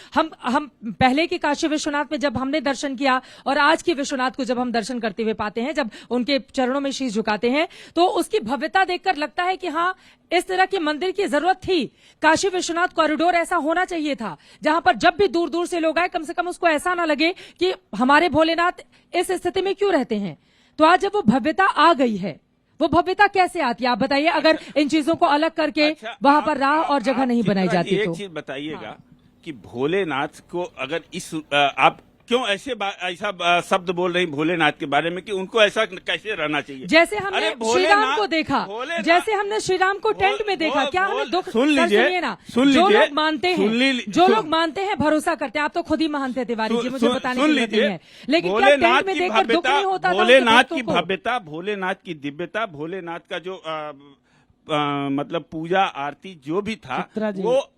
हम पहले की काशी विश्वनाथ में जब हमने दर्शन किया और आज के विश्वनाथ को जब हम दर्शन करते हुए पाते हैं, जब उनके चरणों में शीश झुकाते हैं, तो उसकी भव्यता देखकर लगता है कि हाँ, इस तरह के मंदिर की जरूरत थी। काशी विश्वनाथ कॉरिडोर ऐसा होना चाहिए था जहां पर जब भी दूर दूर से लोग आए, कम से कम उसको ऐसा ना लगे कि हमारे भोलेनाथ इस स्थिति में क्यों रहते हैं। तो आज जब वो भव्यता आ गई है, वो भव्यता कैसे आती है आप बताइए, अगर इन चीजों को अलग करके अच्छा, वहां आप- पर राह और जगह आप नहीं बनाई चित्रा जी, जाती तो। एक चीज बताइएगा कि भोलेनाथ को अगर आप क्यों ऐसा शब्द बोल रही भोलेनाथ के बारे में कि उनको ऐसा कैसे रहना चाहिए? जैसे हमने अरे श्री राम भोलेनाथ- को देखा, भोलेनाथ- जैसे हमने श्री राम को टेंट में देखा, क्या हमें दुख? सुन सर, लीजिए, सुनिए ना, सुन जो लीजिए, लोग मानते सुन हैं, ली- जो सुन- लोग मानते हैं, भरोसा करते हैं, आप तो खुद ही महान थे तिवारी जी, मुझे बताने की सुन जरूरत नहीं लीजिए, है। लेकिन क्या टेंट में देखकर दुख नहीं होता था उनके भोलेनाथ भक्तों की को? भव्यता, भोलेनाथ की दिव्यता, भोलेनाथ का जो मतलब पूजा आरती जो भी था, चित्रा जी। वो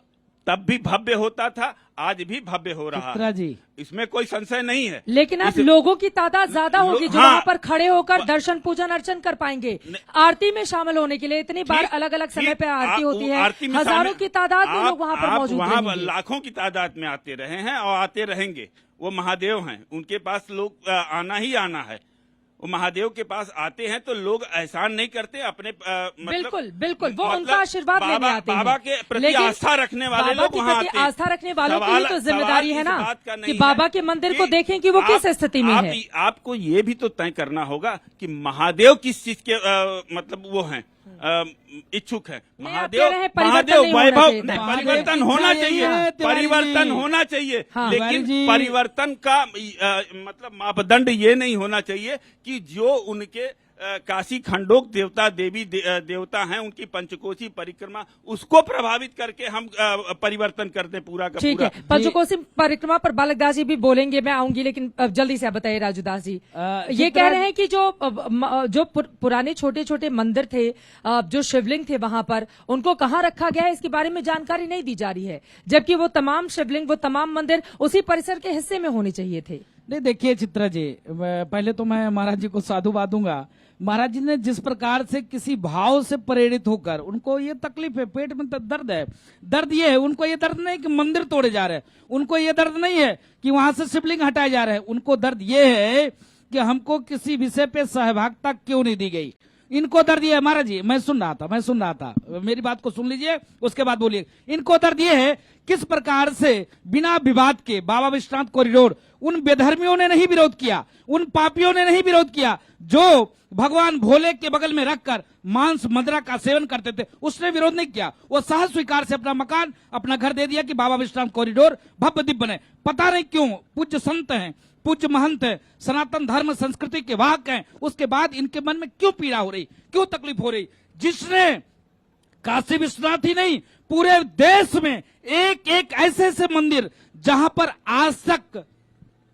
तब भी भव्य होता था, आज भी भव्य हो रहा चित्रा है, जी। इसमें कोई संशय नहीं है। लेकिन अब लोगों की तादाद ज्यादा होगी जो हाँ। वहां पर खड़े होकर दर्शन पूजन अर्चन कर पाएंगे। आरती में शामिल होने के लिए इतनी बार ठीक- अलग अलग समय ठीक, पे आरती होती है, आरती में हजारों शामिल- की तादाद में लोग वहां पर आप मौजूद वहां रहेंगे। लाखों की तादाद में आते रहे हैं और आते रहेंगे। वो महादेव हैं, उनके पास लोग आना ही आना है। वो महादेव के पास आते हैं तो लोग एहसान नहीं करते अपने मतलब, बिल्कुल बिल्कुल, वो मतलब उनका आशीर्वाद लेने आते हैं। बाबा के प्रति लेकिन आस्था रखने वाले बाबा लोग के वहां प्रति आते हैं। आस्था रखने वालों की सवाल- ही तो जिम्मेदारी सवाल है इस ना बात का कि नहीं बाबा है के मंदिर कि को देखें कि वो किस स्थिति में है। आपको ये भी तो तय करना होगा कि महादेव किस चीज के मतलब वो हैं, इच्छुक है। नहीं, आप कह रहे हैं परिवर्तन महादेव नहीं होना वैभव चाहिए। नहीं, महादेव परिवर्तन की होना इच्छा चाहिए, यही है, तिवारी परिवर्तन जी। होना चाहिए, हाँ। लेकिन तिवारी जी। परिवर्तन का मतलब मापदंड ये नहीं होना चाहिए कि जो उनके काशी खंडोक देवता देवी देवता हैं, उनकी पंचकोशी परिक्रमा उसको प्रभावित करके हम परिवर्तन करते पूरा का ठीक पूरा। है, पंचकोशी परिक्रमा पर बालकदास जी भी बोलेंगे, मैं आऊंगी, लेकिन अब जल्दी से आप बताइए राजूदास जी। ये चित्रा कह रहे हैं कि जो पुराने छोटे छोटे मंदिर थे, जो शिवलिंग थे वहां पर, उनको कहाँ रखा गया है इसके बारे में जानकारी नहीं दी जा रही है, जबकि वो तमाम शिवलिंग, वो तमाम मंदिर उसी परिसर के हिस्से में होने चाहिए थे। नहीं, देखिए चित्रा जी, पहले तो मैं महाराज जी को साधुवाद दूंगा। महाराज जी ने जिस प्रकार से किसी भाव से प्रेरित होकर, उनको ये तकलीफ है, पेट में तो दर्द है, दर्द ये है, उनको ये दर्द नहीं कि मंदिर तोड़े जा रहे हैं, उनको ये दर्द नहीं है कि वहां से शिवलिंग हटाए जा रहे हैं, उनको दर्द ये है कि हमको किसी विषय पे सहभागिता क्यों नहीं दी गई। इनको दर्द ये है, महाराज जी मैं सुन रहा था, मेरी बात को सुन लीजिए, उसके बाद बोलिए। इनको दर्द ये है किस प्रकार से बिना विवाद के बाबा विश्वनाथ कॉरिडोर, उन बेधर्मियों ने नहीं विरोध किया, उन पापियों ने नहीं विरोध किया जो भगवान भोले के बगल में रखकर मांस मदिरा का सेवन करते थे, उसने विरोध नहीं किया। वो सहज स्वीकार से अपना मकान, अपना घर दे दिया कि बाबा विश्वनाथ कॉरिडोर भव्य दिव्य बने। पता नहीं क्यों, पूज्य संत हैं, पूज्य महंत हैं, सनातन धर्म संस्कृति के वाहक हैं, उसके बाद इनके मन में क्यों पीड़ा हो रही, क्यों तकलीफ हो रही? जिसने काशी विश्वनाथ ही नहीं, पूरे देश में एक एक ऐसे ऐसे मंदिर जहां पर आज तक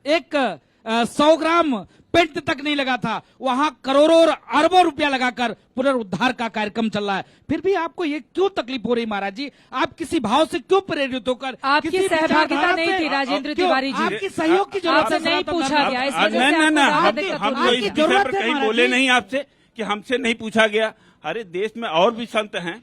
एक 100 ग्राम पेंट तक नहीं लगा था, वहां करोड़ों और अरबों रुपया लगाकर पुनरुद्धार का कार्यक्रम चल रहा है। फिर भी आपको ये क्यों तकलीफ हो रही महाराज जी? आप किसी भाव से क्यों प्रेरित होकर, आपकी किसी सहभागिता विचारधारा नहीं से- थी राजेंद्र क्यों? तिवारी जी। आपकी सहयोग की जरूरत आपसे है, नहीं सनातन पूछा धर्म गया, से। इस वजह से नहीं, आपको हम ज्यादा दिक्कत हम हो तो रही इस है। आपकी विषय जरूरत पर है कहीं महाराज बोले जी। नहीं आपसे कि हमसे नहीं पूछा गया। अरे देश में और भी संत हैं,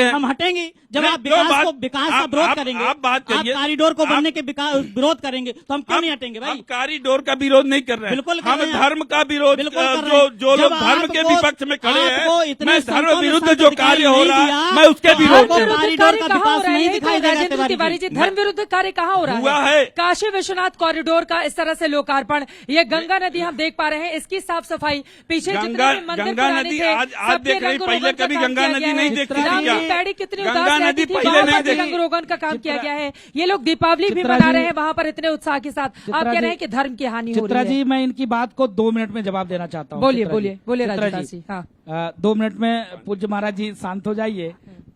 हैं। हम हटेंगे जब नहीं, आप क्यों विकास का विरोध करेंगे, आप बात करिए। कॉरिडोर को बनने के विरोध करेंगे तो हम क्यों नहीं हटेंगे भाई? हम कॉरिडोर का विरोध नहीं कर रहे हैं, बिल्कुल कर हम रहे हैं। धर्म का विरोध, बिल्कुल कर रहे हैं। जो लोग जब धर्म के आपको- विपक्ष में खड़े आपको हैं, इतने मैं धर्म संतों ने विरुद्ध संत जो दिखाई कार्य हो नहीं रहा दिया, है मैं उसके तो विरोध आपको में हूं। कॉरिडोर का कहाँ हो विकास रहा है? नहीं यही तो दिखाई देगा राजेंद्र तिवारी जी, धर्म विरुद्ध कार्य कहाँ हो रहा हुआ है। काशी विश्वनाथ कॉरिडोर का इस तरह से लोकार्पण, ये गंगा नदी हम देख पा रहे हैं, इसकी साफ सफाई, पीछे जितने भी मंदिर गंगा पुराने नदी थे, आज सबके देख रही, रंग पहले रोगन का कभी काम गंगा किया नदी गया नहीं है। देखती थी राम क्या? की पैड़ी कितनी गंगा उदास नदी रहती थी, पहले वहां नहीं पर भी देखी। रंग रोगन का काम किया चित्रा- गया है। ये लोग दीपावली भी चित्रा मना जी- रहे हैं वहां पर इतने उत्साह के साथ, आप चित्रा कह रहे जी- हैं कि धर्म की हानि हो चित्रा रही है। जी, मैं इनकी बात को 2 मिनट में जवाब देना चाहता हूँ। बोलिए चित्रा जी। बोलिए बोलिए चित्रा राजू दासी। हाँ 2 मिनट में पूज्य महाराज जी शांत हो जाइए,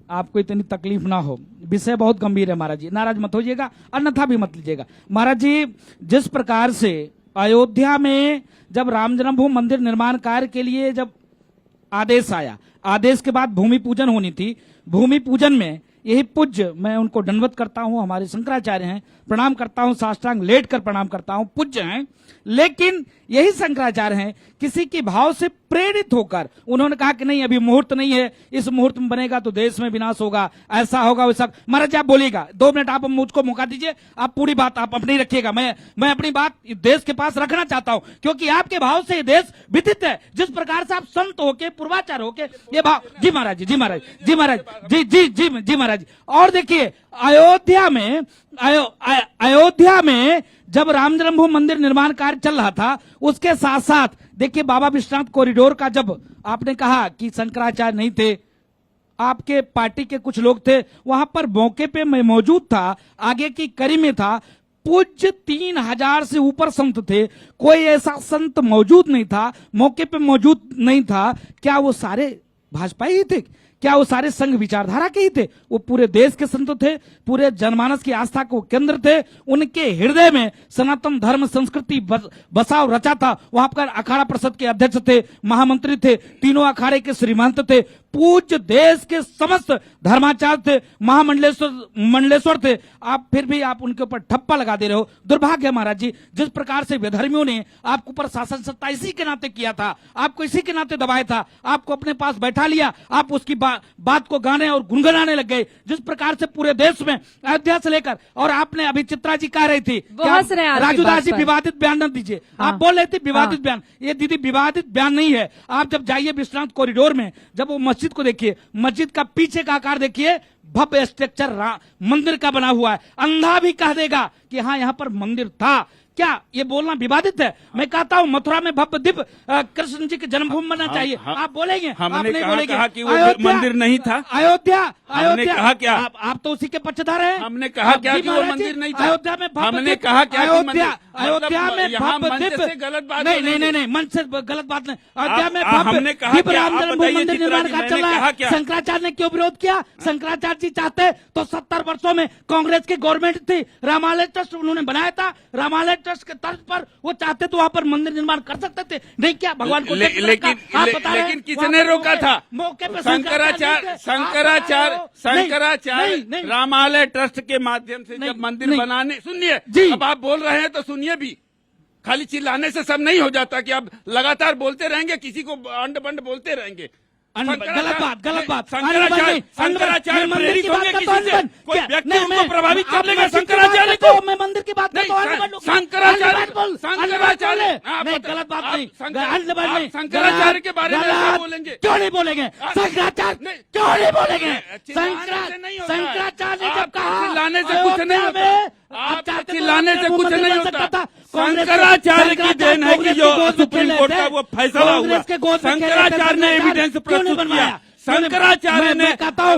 आपको इतनी तकलीफ ना हो, विषय बहुत गंभीर है महाराज जी, नाराज मत होइएगा, अन्यथा भी मत लीजिएगा। महाराज जी, जिस प्रकार से अयोध्या में जब राम जन्मभूमि मंदिर निर्माण कार्य के लिए जब आदेश आया, आदेश के बाद भूमि पूजन होनी थी, भूमि पूजन में यही पूज्य, मैं उनको दंडवत करता हूं, हमारे शंकराचार्य हैं, प्रणाम करता हूं, साष्टांग लेट कर प्रणाम करता हूं, पूज्य हैं, लेकिन यही शंकराचार्य हैं, किसी के भाव से प्रेरित होकर उन्होंने कहा कि नहीं अभी मुहूर्त नहीं है, इस मुहूर्त में बनेगा तो देश में विनाश होगा, ऐसा होगा वैसा। महाराज जी आप बोलिएगा, 2 मिनट आप मुझको मौका दीजिए, आप पूरी बात आप अपनी रखिएगा, मैं अपनी बात देश के पास रखना चाहता हूं, क्योंकि आपके भाव से ये देश विदित है, जिस प्रकार से आप संत होके पूर्वाचार होके ये भाव। जी महाराज जी, जी महाराज जी, महाराज जी, जी जी जी महाराज जी। और देखिए अयोध्या में जब राम जन्मभूमि मंदिर निर्माण कार्य चल रहा था, उसके साथ साथ देखिए बाबा विश्वनाथ कॉरिडोर का जब आपने कहा कि शंकराचार्य नहीं थे, आपके पार्टी के कुछ लोग थे वहां पर, मौके पे मैं मौजूद था, आगे की कड़ी में था, पूज्य 3000 से ऊपर संत थे, कोई ऐसा संत मौजूद नहीं था, मौके पे मौजूद नहीं था। क्या वो सारे भाजपा ही थे? क्या वो सारे संघ विचारधारा के ही थे? वो पूरे देश के संत थे, पूरे जनमानस की आस्था को केंद्र थे, उनके हृदय में सनातन धर्म संस्कृति बसाव रचा था। वहां पर अखाड़ा परिषद के अध्यक्ष थे, महामंत्री थे, तीनों अखाड़े के श्रीमंत थे, पूज्य देश के समस्त धर्माचार्य थे, मंडलेश्वर थे, आप फिर भी आप उनके ऊपर ठप्पा लगा दे रहे हो। दुर्भाग्य महाराज जी, जिस प्रकार से विधर्मियों ने आपके ऊपर शासन सत्ता इसी के नाते किया था, आपको इसी के नाते दबाया था, आपको अपने पास बैठा लिया, आप उसकी बात को गाने और गुनगुनाने लग गए, जिस प्रकार से पूरे देश में अयोध्या से लेकर, और आपने अभी चित्रा जी कह रही थी राजू दास जी विवादित बयान न दीजिए, आप बोल रहे थे विवादित बयान, ये दीदी विवादित बयान नहीं है। आप जब जाइए विश्वनाथ कॉरिडोर में, जब वो मस्जिद को देखिए, मस्जिद का पीछे का आकार देखिए, भव्य स्ट्रक्चर मंदिर का बना हुआ है, अंधा भी कह देगा कि हाँ यहाँ पर मंदिर था। क्या ये बोलना विवादित है? मैं कहता हूँ मथुरा में भव्य दिव्य कृष्ण जी की जन्मभूमि बनना चाहिए। आप बोलेंगे? हमने बोलेंगे कहा कि वो मंदिर नहीं था। अयोध्या हमने कहा क्या? आप तो उसी के पक्षधर हैं। हमने कहा क्या कि वो मंदिर नहीं था? अयोध्या में हमने कहा क्या? अयोध्या में भव्य दिव्य, गलत बात नहीं मन से गलत बात नहीं। अयोध्या में हमने कहा दिव्य क्या? राम आप जन्मभूमि बताइए मंदिर चित्रा निर्माण जी, का मैंने चल रहा कहा है। क्या? शंकराचार्य ने क्यों विरोध किया? शंकराचार्य जी चाहते तो 70 वर्षों में कांग्रेस की गवर्नमेंट थी, रामालय ट्रस्ट उन्होंने बनाया था, रामालय ट्रस्ट के तर्ज पर वो चाहते तो वहां पर मंदिर निर्माण कर सकते थे, नहीं क्या? भगवान को लेकिन किसने रोका था? मौके पे शंकराचार्य रामालय ट्रस्ट के माध्यम से जब मंदिर बनाने, सुनिए, अब आप बोल रहे हैं तो सुनिए भी, खाली चिल्लाने से सब नहीं हो जाता कि आप लगातार बोलते रहेंगे, किसी को अंड बंड बोलते रहेंगे। गलत बात। शंकराचार्य प्रेरित होंगे किसी से, कोई व्यक्ति नहीं, उनको प्रभावित कर लेगा शंकराचार्य को। को। मैं मंदिर की बात करता हूँ। शंकराचार्य गलत बात नहीं, शंकराचार्य के बारे में क्या बोलेंगे? क्यों नहीं बोलेंगे? शंकराचार्य क्यों नहीं बोलेंगे? शंकराचार्य ने जब कहा चिल्लाने से कुछ नहीं होता, आप चिल्लाने से कुछ नहीं होता। शंकराचार्य की देन है कि जो सुप्रीम कोर्ट का वो फैसला हुआ, शंकराचार्य ने एविडेंस प्रस्तुत किया, शंकराचार्य ने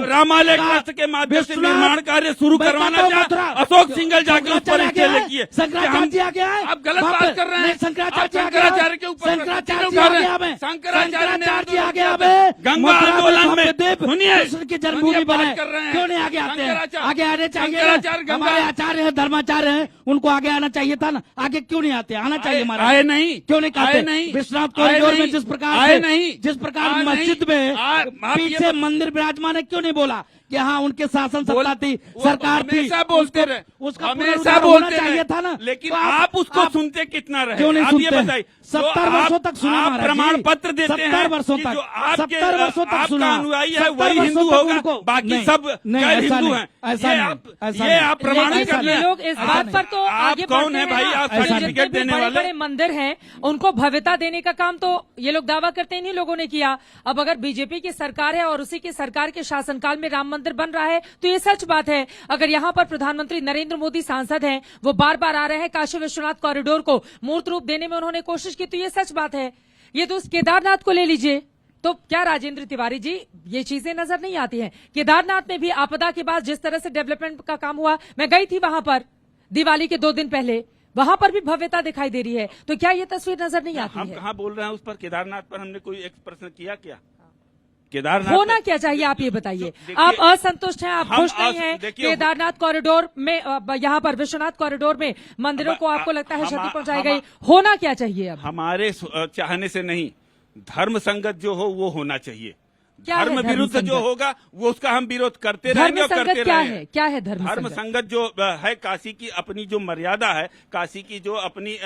रामालय ट्रस्ट के माध्यम से निर्माण कार्य शुरू करवाना चाहा, अशोक सिंगल जाके उस पर खेले किए। शंकराचार्य जी आ गया है, आप गलत बात कर रहे हैं। शंकराचार्य के ऊपर शंकराचार्य जी आ गया है, गंगा आंदोलन में सुनिए, कृष्ण की जन्मभूमि बने, क्यों नहीं आगे आते हैं? आगे आने चाहिए। हमारे आचार्य हैं, धर्माचार्य हैं, उनको आगे आना चाहिए था ना, आगे क्यों नहीं आते? आना चाहिए हमारा। आए नहीं, क्यों नहीं कहते? विश्वनाथ कॉरिडोर में जिस प्रकार मस्जिद में पीछे मंदिर विराजमान है, क्यों नहीं बोला कि हाँ उनके शासन सत्ता थी, सरकार थी? हमेशा बोलते रहे, उसका हमेशा बोलते चाहिए था ना। लेकिन आप उसको सुनते कितना रहे? क्यों नहीं आप सुनते? ये बताइए, 70 वर्षों तक सुना, आप प्रमाण पत्र देते हैं 70 वर्षों कि तक, जो आपके 70 वर्षों तक आपका सुना, अनुयायी है 70 वही हिंदू वर्षों तक होगा, उनको- बाकी नहीं, सब नहीं, गैर ऐसा हिंदू नहीं, हैं। ऐसा ये नहीं, आप ऐसा ये नहीं। आप प्रमाणित लेकिन कर रहे ये हैं। लोग इस बात पर तो आप आगे कौन बढ़ते है भाई? हैं आप ना, सर्टिफिकेट जितने भी देने वाले? बड़े मंदिर हैं उनको भव्यता देने का काम तो ये लोग दावा करते हैं इन्हीं लोगों ने किया। अब अगर बीजेपी की सरकार है और उसी की सरकार के शासनकाल में राम मंदिर बन रहा है तो ये सच बात है। अगर यहाँ पर प्रधानमंत्री नरेंद्र मोदी सांसद हैं, वो बार बार आ रहे हैं, काशी विश्वनाथ कॉरिडोर को मूर्त रूप देने में उन्होंने कोशिश की, तो ये सच बात है। ये तो उस केदारनाथ को ले लीजिए, तो क्या राजेंद्र तिवारी जी ये चीजें नजर नहीं आती हैं? केदारनाथ में भी आपदा के बाद जिस तरह से डेवलपमेंट का काम हुआ, मैं गई थी वहां पर दिवाली के 2 दिन पहले, वहां पर भी भव्यता दिखाई दे रही है, तो क्या ये तस्वीर नजर नहीं आती हम है? कहाँ बोल रहे हैं उस पर? केदारनाथ पर हमने कोई एक प्रश्न किया क्या? केदारनाथ होना पर- क्या चाहिए आप ये बताइए। देखिए, आप असंतुष्ट हैं, आप हम खुश नहीं हैं देखिए, केदारनाथ कॉरिडोर में, यहाँ पर विश्वनाथ कॉरिडोर में मंदिरों को आपको लगता है क्षति पहुंचाई गई, होना क्या चाहिए अब? हमारे चाहने से नहीं, धर्म संगत जो हो वो होना चाहिए। क्या है धर्म धर्म विरुद्ध जो संगत? होगा वो उसका हम विरोध करते धर्म रहेंगे और संगत करते क्या रहेंगे। है? क्या है धर्म धर्म संगत? संगत जो है काशी की अपनी जो मर्यादा है, काशी की जो अपनी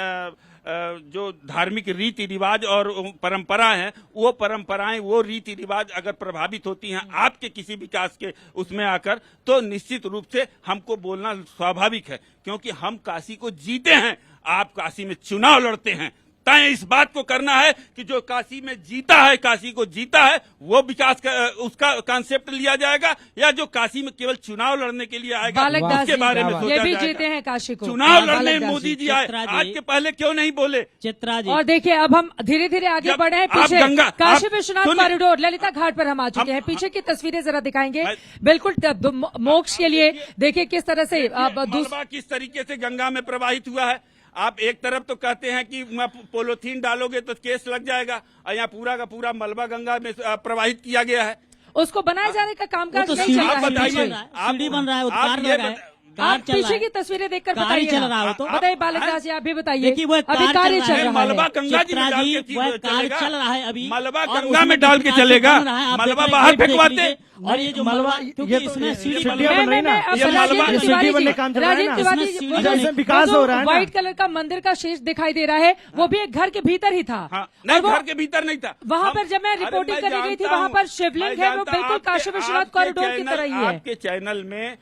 जो धार्मिक रीति रिवाज और परंपरा है, वो परंपराएं वो रीति रिवाज अगर प्रभावित होती हैं आपके किसी विकास के उसमें आकर, तो निश्चित रूप से हमको बोलना स्वाभाविक है, क्योंकि हम काशी को जीते हैं। आप काशी में चुनाव लड़ते हैं, तय इस बात को करना है कि जो काशी में जीता है, काशी को जीता है, वो विकास का उसका कॉन्सेप्ट लिया जाएगा, या जो काशी में केवल चुनाव लड़ने के लिए आएगा बालक दास उसके जी, बारे में ये सोचा ये भी जाएगा। जीते हैं काशी को। चुनाव बालक लड़ने दास मोदी जी। जी आए, चित्रा जी। आज के पहले क्यों नहीं बोले? चित्रा जी, और देखिए अब हम धीरे धीरे आगे जब बढ़े हैं आप पीछे गंगा- काशी आप विश्वनाथ सुनिए। कॉरिडोर ललिता घाट पर हम आ चुके हैं। पीछे की तस्वीरें जरा दिखाएंगे, बिल्कुल मोक्ष के लिए देखिए किस तरह से मलबा किस तरीके से गंगा में प्रवाहित हुआ है। आप एक तरफ तो कहते हैं कि पोलोथीन डालोगे तो केस लग जाएगा, और यहाँ पूरा का पूरा मलबा गंगा में प्रवाहित किया गया है। उसको बनाए जाने का वो कामकाज तो नहीं सीढ़ी चल रहा आप है बताइए, पीछे। सीढ़ी बन रहा है, आप उत्कार ये लगा है, बता- कार आप चल रहा पीछे है। की तस्वीरें देखकर कार ही बताइए चल रहा है वो तो। बताइए बालक दास जी, आप भी बताइए। देखिए वो अभी कार कार्य चल चल रहा है, रहा मलबा है। गंगा जी चित्रा में डाल जी, के वह कार चलेगा। चल रहा है अभी, मलबा और गंगा उसमें में डाल के विकास चलेगा, बन रहा है, आप मलबा देख बाहर लीजिए, फेंकवाते। देख लीजिए। और ये जो मलबा क्योंकि ये तो इसमें सीढ़ी सीढ़ियां बन रही बन रही है। ना, ये मलबा- ये सीढ़ी बनने काम चल रहा है राजेंद्र ना, तिवारी इसमें वो सीढ़ी- जो- इसमें विकास वो जो हो रहा है ना। व्हाइट कलर का मंदिर का शेष दिखाई दे रहा है, वो भी एक घर के भीतर ही था। हाँ, नहीं और वो- घर के भीतर नहीं था। वहाँ पर जब मैं अरे रिपोर्टिंग मैं करने गई थी, जानता वहाँ हूँ, पर शिवलिंग मैं है, वो जानता बिल्कुल आपके- काशी विश्वनाथ आपके कॉरिडोर की चैनल- तरह ही है। आपके चैनल में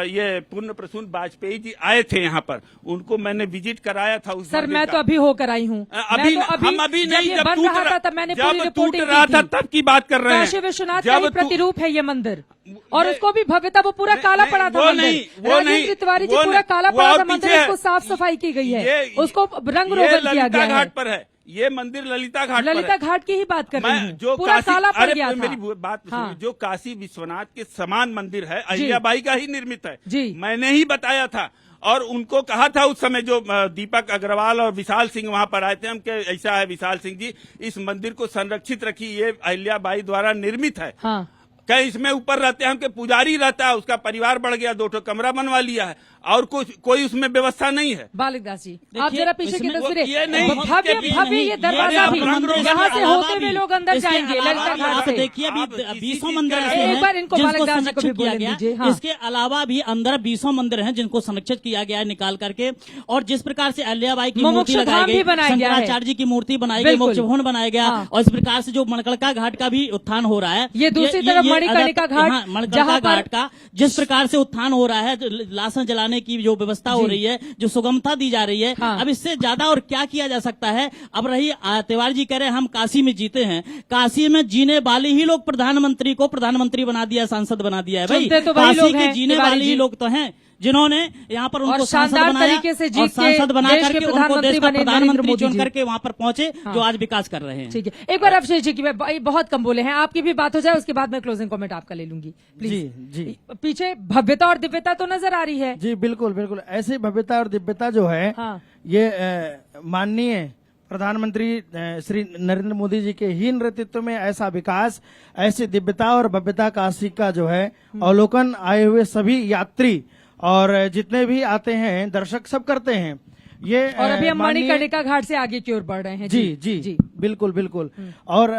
ये पूर्ण प्रसून वाजपेयी जी आए थे यहाँ पर, उनको मैंने विजिट कराया था उस सर मंदिर मैं का। तो अभी होकर आई हूँ। अभी मैं तो हम अभी नहीं, ये जब बन टूट रहा रहा था तब मैंने पूरी जब टूट रिपोर्टिंग रहा की था थी। तब की बात कर रहे हैं। काशी विश्वनाथ का ही जब प्रतिरूप है ये मंदिर, और ये- उसको भी भव्यता, वो पूरा नहीं, काला नहीं, पड़ा था वो मंदिर। नहीं, वो राजेंद्र नहीं, तिवारी जी वो पूरा नहीं, काला वो पड़ा और था मंदिर, पीछे है। उसको साफ सफाई की गई है, ये- उसको रंग ये रोगन किया ललिता गया है। घाट पर है, ये मंदिर ललिता घाट पर है। ललिता घाट की ही बात कर रही मैं हूँ, जो पूरा काशी- काला पड़ अरे गया था। मेरी बात हाँ। सुनिए, जो काशी विश्वनाथ के समान मंदिर है, अहिल्याबाई का ही निर्मित है। जी। मैंने ही बताया था, और उनको कहा था उस समय जो दीपक अग्रवाल और विशाल सिंह वहां पर आए थे, हम कि ऐसा है विशाल सिंह जी, इस मंदिर को संरक्षित रखिए, ये अहिल्याबाई द्वारा निर्मित है। हाँ, कहीं इसमें ऊपर रहते हैं, हम के पुजारी रहता है, उसका परिवार बढ़ गया, 2 कमरा बनवा लिया है, और कोई उसमें व्यवस्था नहीं है। बालक दास जी आप देखिए, जरा पीछे की इसमें वो तस्वीरें, ये नहीं, भव्य इसके भव्य ये ये दरवाजा आप भी, रंग रोगन यहाँ के से अलावा होते हुए भी, लोग अंदर इसके जाएंगे अलावा ललिता भी घाट आप से। देखिए आप अभी इसी 20 चीज मंदिर का- ऐसे एक हैं बार इनको जिनको बालक दास जी को भी संरक्षित किया बोलने गया। दीजिए, हाँ। इसके अलावा भी अंदर 20 मंदिर हैं जिनको संरक्षित किया गया है निकाल करके, और जिस प्रकार से अहिल्याबाई की मूर्ति मुमुक्षु लगाई धाम गई, भी बनाया गया है। शंकराचार्य जी की मूर्ति बनाई गई, बिल्कुल। मोक्ष भवन बनाया गया, हाँ। और इस प्रकार से जो मणिकर्णिका घाट का भी उत्थान हो रहा है। ये दूसरी तरफ मणिकर्णिका घाट, हाँ, मणिकर्णिका जहाँ पर- घाट का जिस प्रकार से उत्थान हो रहा है, लाशन जलाने की जो व्यवस्था हो जी। रही है, जो सुगमता दी जा रही है, हाँ। अब इससे ज्यादा और क्या किया जा सकता है। अब रही तिवारी जी कह रहे हैं हम काशी में जीते हैं, काशी में जीने वाले ही लोग प्रधानमंत्री को प्रधानमंत्री बना दिया, सांसद बना दिया है। भाई चुनते तो वही काशी लोग के हैं, जीने तिवारी वाले जी। ही लोग तो हैं जिन्होंने यहाँ पर उनको और सांसद शानदार बनाया, तरीके से और जीत के सांसद बना देश के करके उनको प्रधानमंत्री देश का बने नरेंद्र प्रधानमंत्री मोदी चुन जी। करके वहाँ पर पहुंचे, हाँ। जो आज विकास कर रहे हैं। ठीक है, एक बार अभिषेक जी की बहुत कम बोले हैं, आपकी भी बात हो जाए, उसके बाद मैं क्लोजिंग कमेंट आपका ले लूंगी प्लीज। जी। पीछे भव्यता और दिव्यता तो नजर आ रही है। जी बिल्कुल बिल्कुल, ऐसी भव्यता और दिव्यता जो है हाँ। ये माननीय प्रधानमंत्री श्री नरेंद्र मोदी जी के ही नेतृत्व में ऐसा विकास, ऐसी दिव्यता और भव्यता काशी का जो है अवलोकन आए हुए सभी यात्री और जितने भी आते हैं दर्शक सब करते हैं। ये और अभी हम माननीय- मणिकर्णिका घाट से आगे की ओर बढ़ रहे हैं। जी जी जी बिल्कुल बिल्कुल। और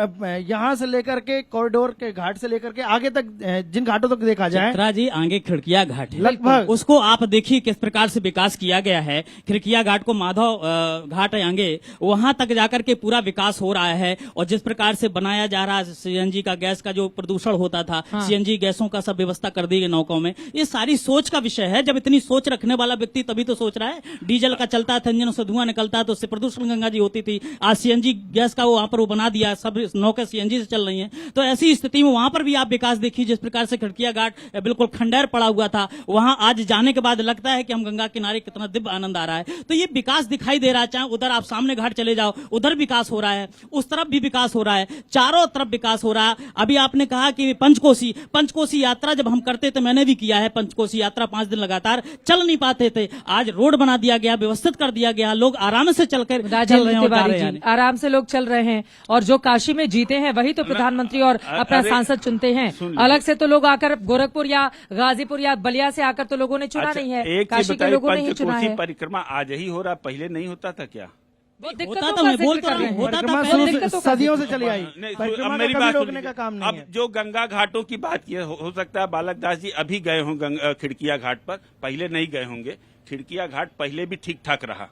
यहाँ से लेकर के कॉरिडोर के घाट से लेकर के आगे तक जिन घाटों तक देखा जाए चित्रा जी आगे खिड़किया घाट है, लगभग उसको आप देखिए किस प्रकार से विकास किया गया है। खिड़किया घाट को माधव घाट है आगे, वहां तक जाकर के पूरा विकास हो रहा है। और जिस प्रकार से बनाया जा रहा है सीएनजी का गैस का जो प्रदूषण होता था, सीएनजी गैसों का सब व्यवस्था कर दी गई नौकाओं में। ये सारी सोच का विषय है। जब इतनी सोच रखने वाला व्यक्ति तभी तो सोच रहा है। डीजल का चलता था, इंजनों से धुआं निकलता है तो उससे प्रदूषण गंगा जी होती थी। आज सीएनजी गैस का वहां पर वो बना दिया, सब नौका सीएनजी से चल रही है। तो ऐसी स्थिति में वहां पर भी आप विकास देखिए, जिस प्रकार से खिड़किया घाट बिल्कुल खंडहर पड़ा हुआ था, वहां आज जाने के बाद लगता है कि हम गंगा किनारे कितना दिव्य आनंद आ रहा है। तो ये विकास दिखाई दे रहा है। चाहे उधर आप सामने घाट चले जाओ, उधर विकास हो रहा है, उस तरफ भी विकास हो रहा है, चारों तरफ विकास हो रहा है। अभी आपने कहा कि पंचकोसी यात्रा जब हम करते थे, मैंने भी किया है पंचकोसी यात्रा, 5 दिन लगातार चल नहीं पाते थे। आज रोड बना दिया गया, व्यवस्थित कर दिया गया, लोग आराम से चल रहे हैं राजेंद्र और जा तिवारी रहे जी, हैं। आराम से लोग चल रहे हैं। और जो काशी में जीते हैं वही तो प्रधानमंत्री और अपना अरे, सांसद चुनते हैं। सुन लीजिए। अलग से तो लोग आकर गोरखपुर या गाजीपुर या बलिया से आकर तो लोगों ने चुना अच्छा, नहीं है, एक चीज काशी के बताइए, लोगों ने ही चुना पंचकोसी है। परिक्रमा आज ही हो रहा, पहले नहीं होता था क्या? वो होता दिक्कतों था, का मैं जिक्र बोल तो कर रहा रहे हूं, हैं। होता था परिक्रमा पहले। दिक्कतों का सदियों से जिक्र चली आई। नहीं, परिक्रमा अब का मेरी कभी बात रोकने सुन का काम नहीं अब है। जो गंगा घाटों की बात की हो सकता है बालक दास जी अभी गए हों खिड़किया घाट पर, पहले नहीं गए होंगे। खिड़किया घाट पहले भी ठीक ठाक रहा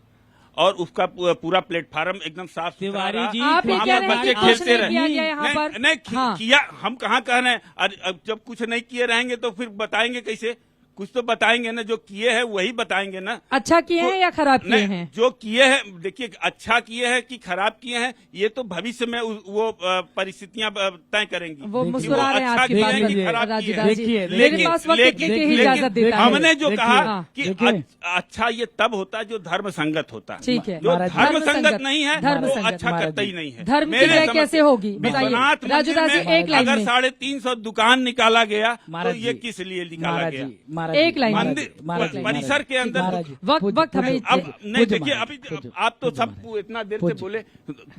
और उसका पूरा प्लेटफार्म एकदम साफ सुथरा तिवारी रहा। जी, आप ये वहाँ कह पर रहे हैं बच्चे कि कुछ खेलते नहीं रहे। किया गया यहाँ पर? नहीं हाँ। किया, हम कहाँ कह रहे हैं? अब जब कुछ नहीं किए रहेंगे तो फिर बताएंगे कैसे? कुछ तो बताएंगे ना, जो किए हैं वही बताएंगे ना। अच्छा किए हैं या खराब किए नहीं, हैं? जो किए हैं, देखिए अच्छा किए हैं कि खराब किए हैं, ये तो भविष्य में वो परिस्थितियां तय करेंगी। वो कि मुस्कुरा रहे हैं अच्छा आपकी किए बात हैं कि पर, खराब किए राजू हैं। दास जी। देखिए, मेरे पास वक्त इतने की ही इजाजत देता है। हमने जो कहा हाँ। कि देखिए। अच्छा ये तब होता है जो धर्म संगत होता है। ठीक है। जो महाराज, धर्म धर्म संगत संगत, नहीं है धर्म वो संगत, अच्छा महाराज करता ही जी। नहीं है। धर्म की मेरे जय समझ कैसे से होगी? बताइए। विश्वनाथ राजू दास जी, मंदिर में एक लाइन अगर में। 350 दुकान निकाला गया तो महाराज ये जी, किस लिए निकाला महाराज गया? जी, महाराज एक जी, लाइन में। महाराज जी, मंदिर महाराज जी, परिसर के अंदर महाराज जी, वक्त हमें अब नहीं पूज्य देखिए, महाराज, अभी पूज्य, आप तो पूज्य सब महाराज। इतना देर से पूज्य। बोले,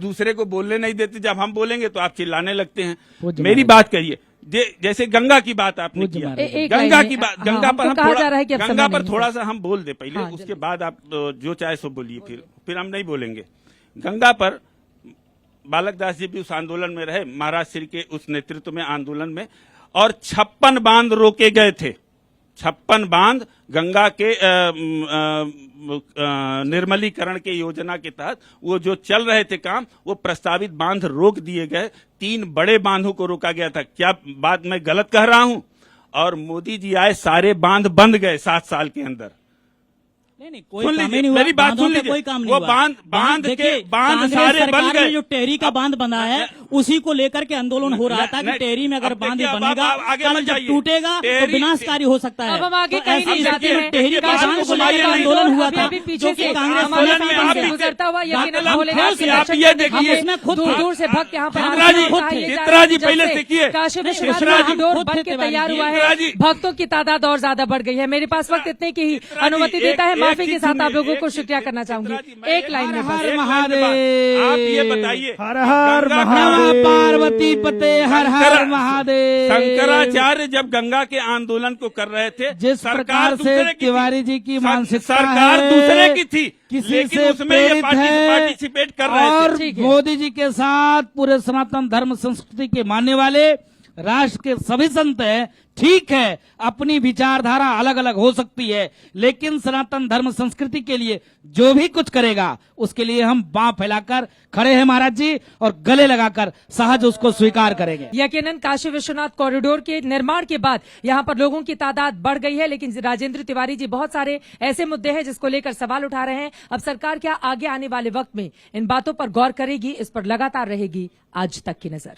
दूसरे को बोलने नहीं देते। जब हम बोलेंगे तो आप चिल्लाने लगते हैं। पूज्य मेरी महाराज। बात करिए। जैसे गंगा की बात आपने पूज्य किया, महाराज। एक गंगा लाइन की में, बात, हाँ, गंगा पर हमको हम कहा जा थोड़ा रहा है कि अब गंगा समय पर नहीं थोड़ा है। सा हम बोल दे पहले, हाँ, उसके जल्दी। बाद आप जो चाहे सो बोलिए, फिर हम नहीं बोलेंगे। गंगा पर बालक दास जी भी उस आंदोलन में रहे, महाराज श्री के उस नेतृत्व में आंदोलन में, और 56 बांध रोके गए थे। 56 बांध गंगा के निर्मलीकरण के योजना के तहत वो जो चल रहे थे काम, वो प्रस्तावित बांध रोक दिए गए। 3 बड़े बांधों को रोका गया था। क्या बात मैं गलत कह रहा हूं? और मोदी जी आए, सारे बांध बंद गए 7 साल के अंदर। नहीं कोई सुन काम लीजिए, ही नहीं हुआ। मेरी बात बांधों सुन पे लीजिए। कोई काम नहीं वो हुआ। बांध देखिए, के बांध कांग्रेस सारे बन सरकार गए। में जो टेहरी का बांध बना है, उसी को लेकर के आंदोलन हो रहा था कि नहीं, टेहरी में अगर अब बांध देखिए, अब बनेगा, आप आगे कल मत जब जाइए। टूटेगा तो टेहरी- विनाशकारी हो सकता है। अब हम आगे तो कहीं ऐसी नहीं जाते स्थिति में हैं। टेहरी का काशी बांध को को लेकर घुमाइए नहीं। आंदोलन हुआ अभी था, अभी पीछे जो से कि कांग्रेस हमारे वाले सामने काम से से गुजरता हुआ यकीनन मतलब बोलेगा आप कि ये दर्शक देखिए, हम इसमें खुद दूर थे। दूर से भक्त यहाँ पर आ चित्रा रहे जी, हैं। खुद कहा थे। ये जा चित्रा रहा जी, है कि पहले जब से किए। काशी विश्वनाथ चित्रा जी, महाडोर खुद बन थे के तिवारी तैयार जी। हुआ चित्रा है, जी। भक्तों की तादाद और ज्यादा बढ़ गई है। मेरे पास वक्त इतने की ही चित्रा जी, अनुमति देता है। एक माफी के चीज साथ आप सुनिए, लोगों एक को चीज- शुक्रिया करना चित्रा चाहूंगी। जी, मैं एक लाइन में एक बस। लाइन में महादेव। बात। आप ये बताइए, हर हर गंगा- महादेव। पार्वती पते हर हर शंकरा- महादेव। शंकराचार्य जब गंगा के आंदोलन को कर रहे थे, जिस प्रकार से दूसरे की थी। तिवारी जी की मानसिकता सरकार है, दूसरे की थी, किसी लेकिन से उसमें ये प्रेरित है पार्टिसिपेट कर रहे और थे। ठीक है। मोदी जी के साथ पूरे सनातन धर्म संस्कृति के मानने वाले राष्ट्र के सभी संत हैं। ठीक है, अपनी विचारधारा अलग अलग हो सकती है, लेकिन सनातन धर्म संस्कृति के लिए जो भी कुछ करेगा उसके लिए हम बांह फैलाकर खड़े हैं महाराज जी, और गले लगाकर सहज उसको स्वीकार करेंगे। यकीनन काशी विश्वनाथ कॉरिडोर के निर्माण के बाद यहाँ पर लोगों की तादाद बढ़ गई है, लेकिन राजेंद्र तिवारी जी बहुत सारे ऐसे मुद्दे हैं जिसको लेकर सवाल उठा रहे हैं। अब सरकार क्या आगे आने वाले वक्त में इन बातों पर गौर करेगी, इस पर लगातार रहेगी आज तक की नजर।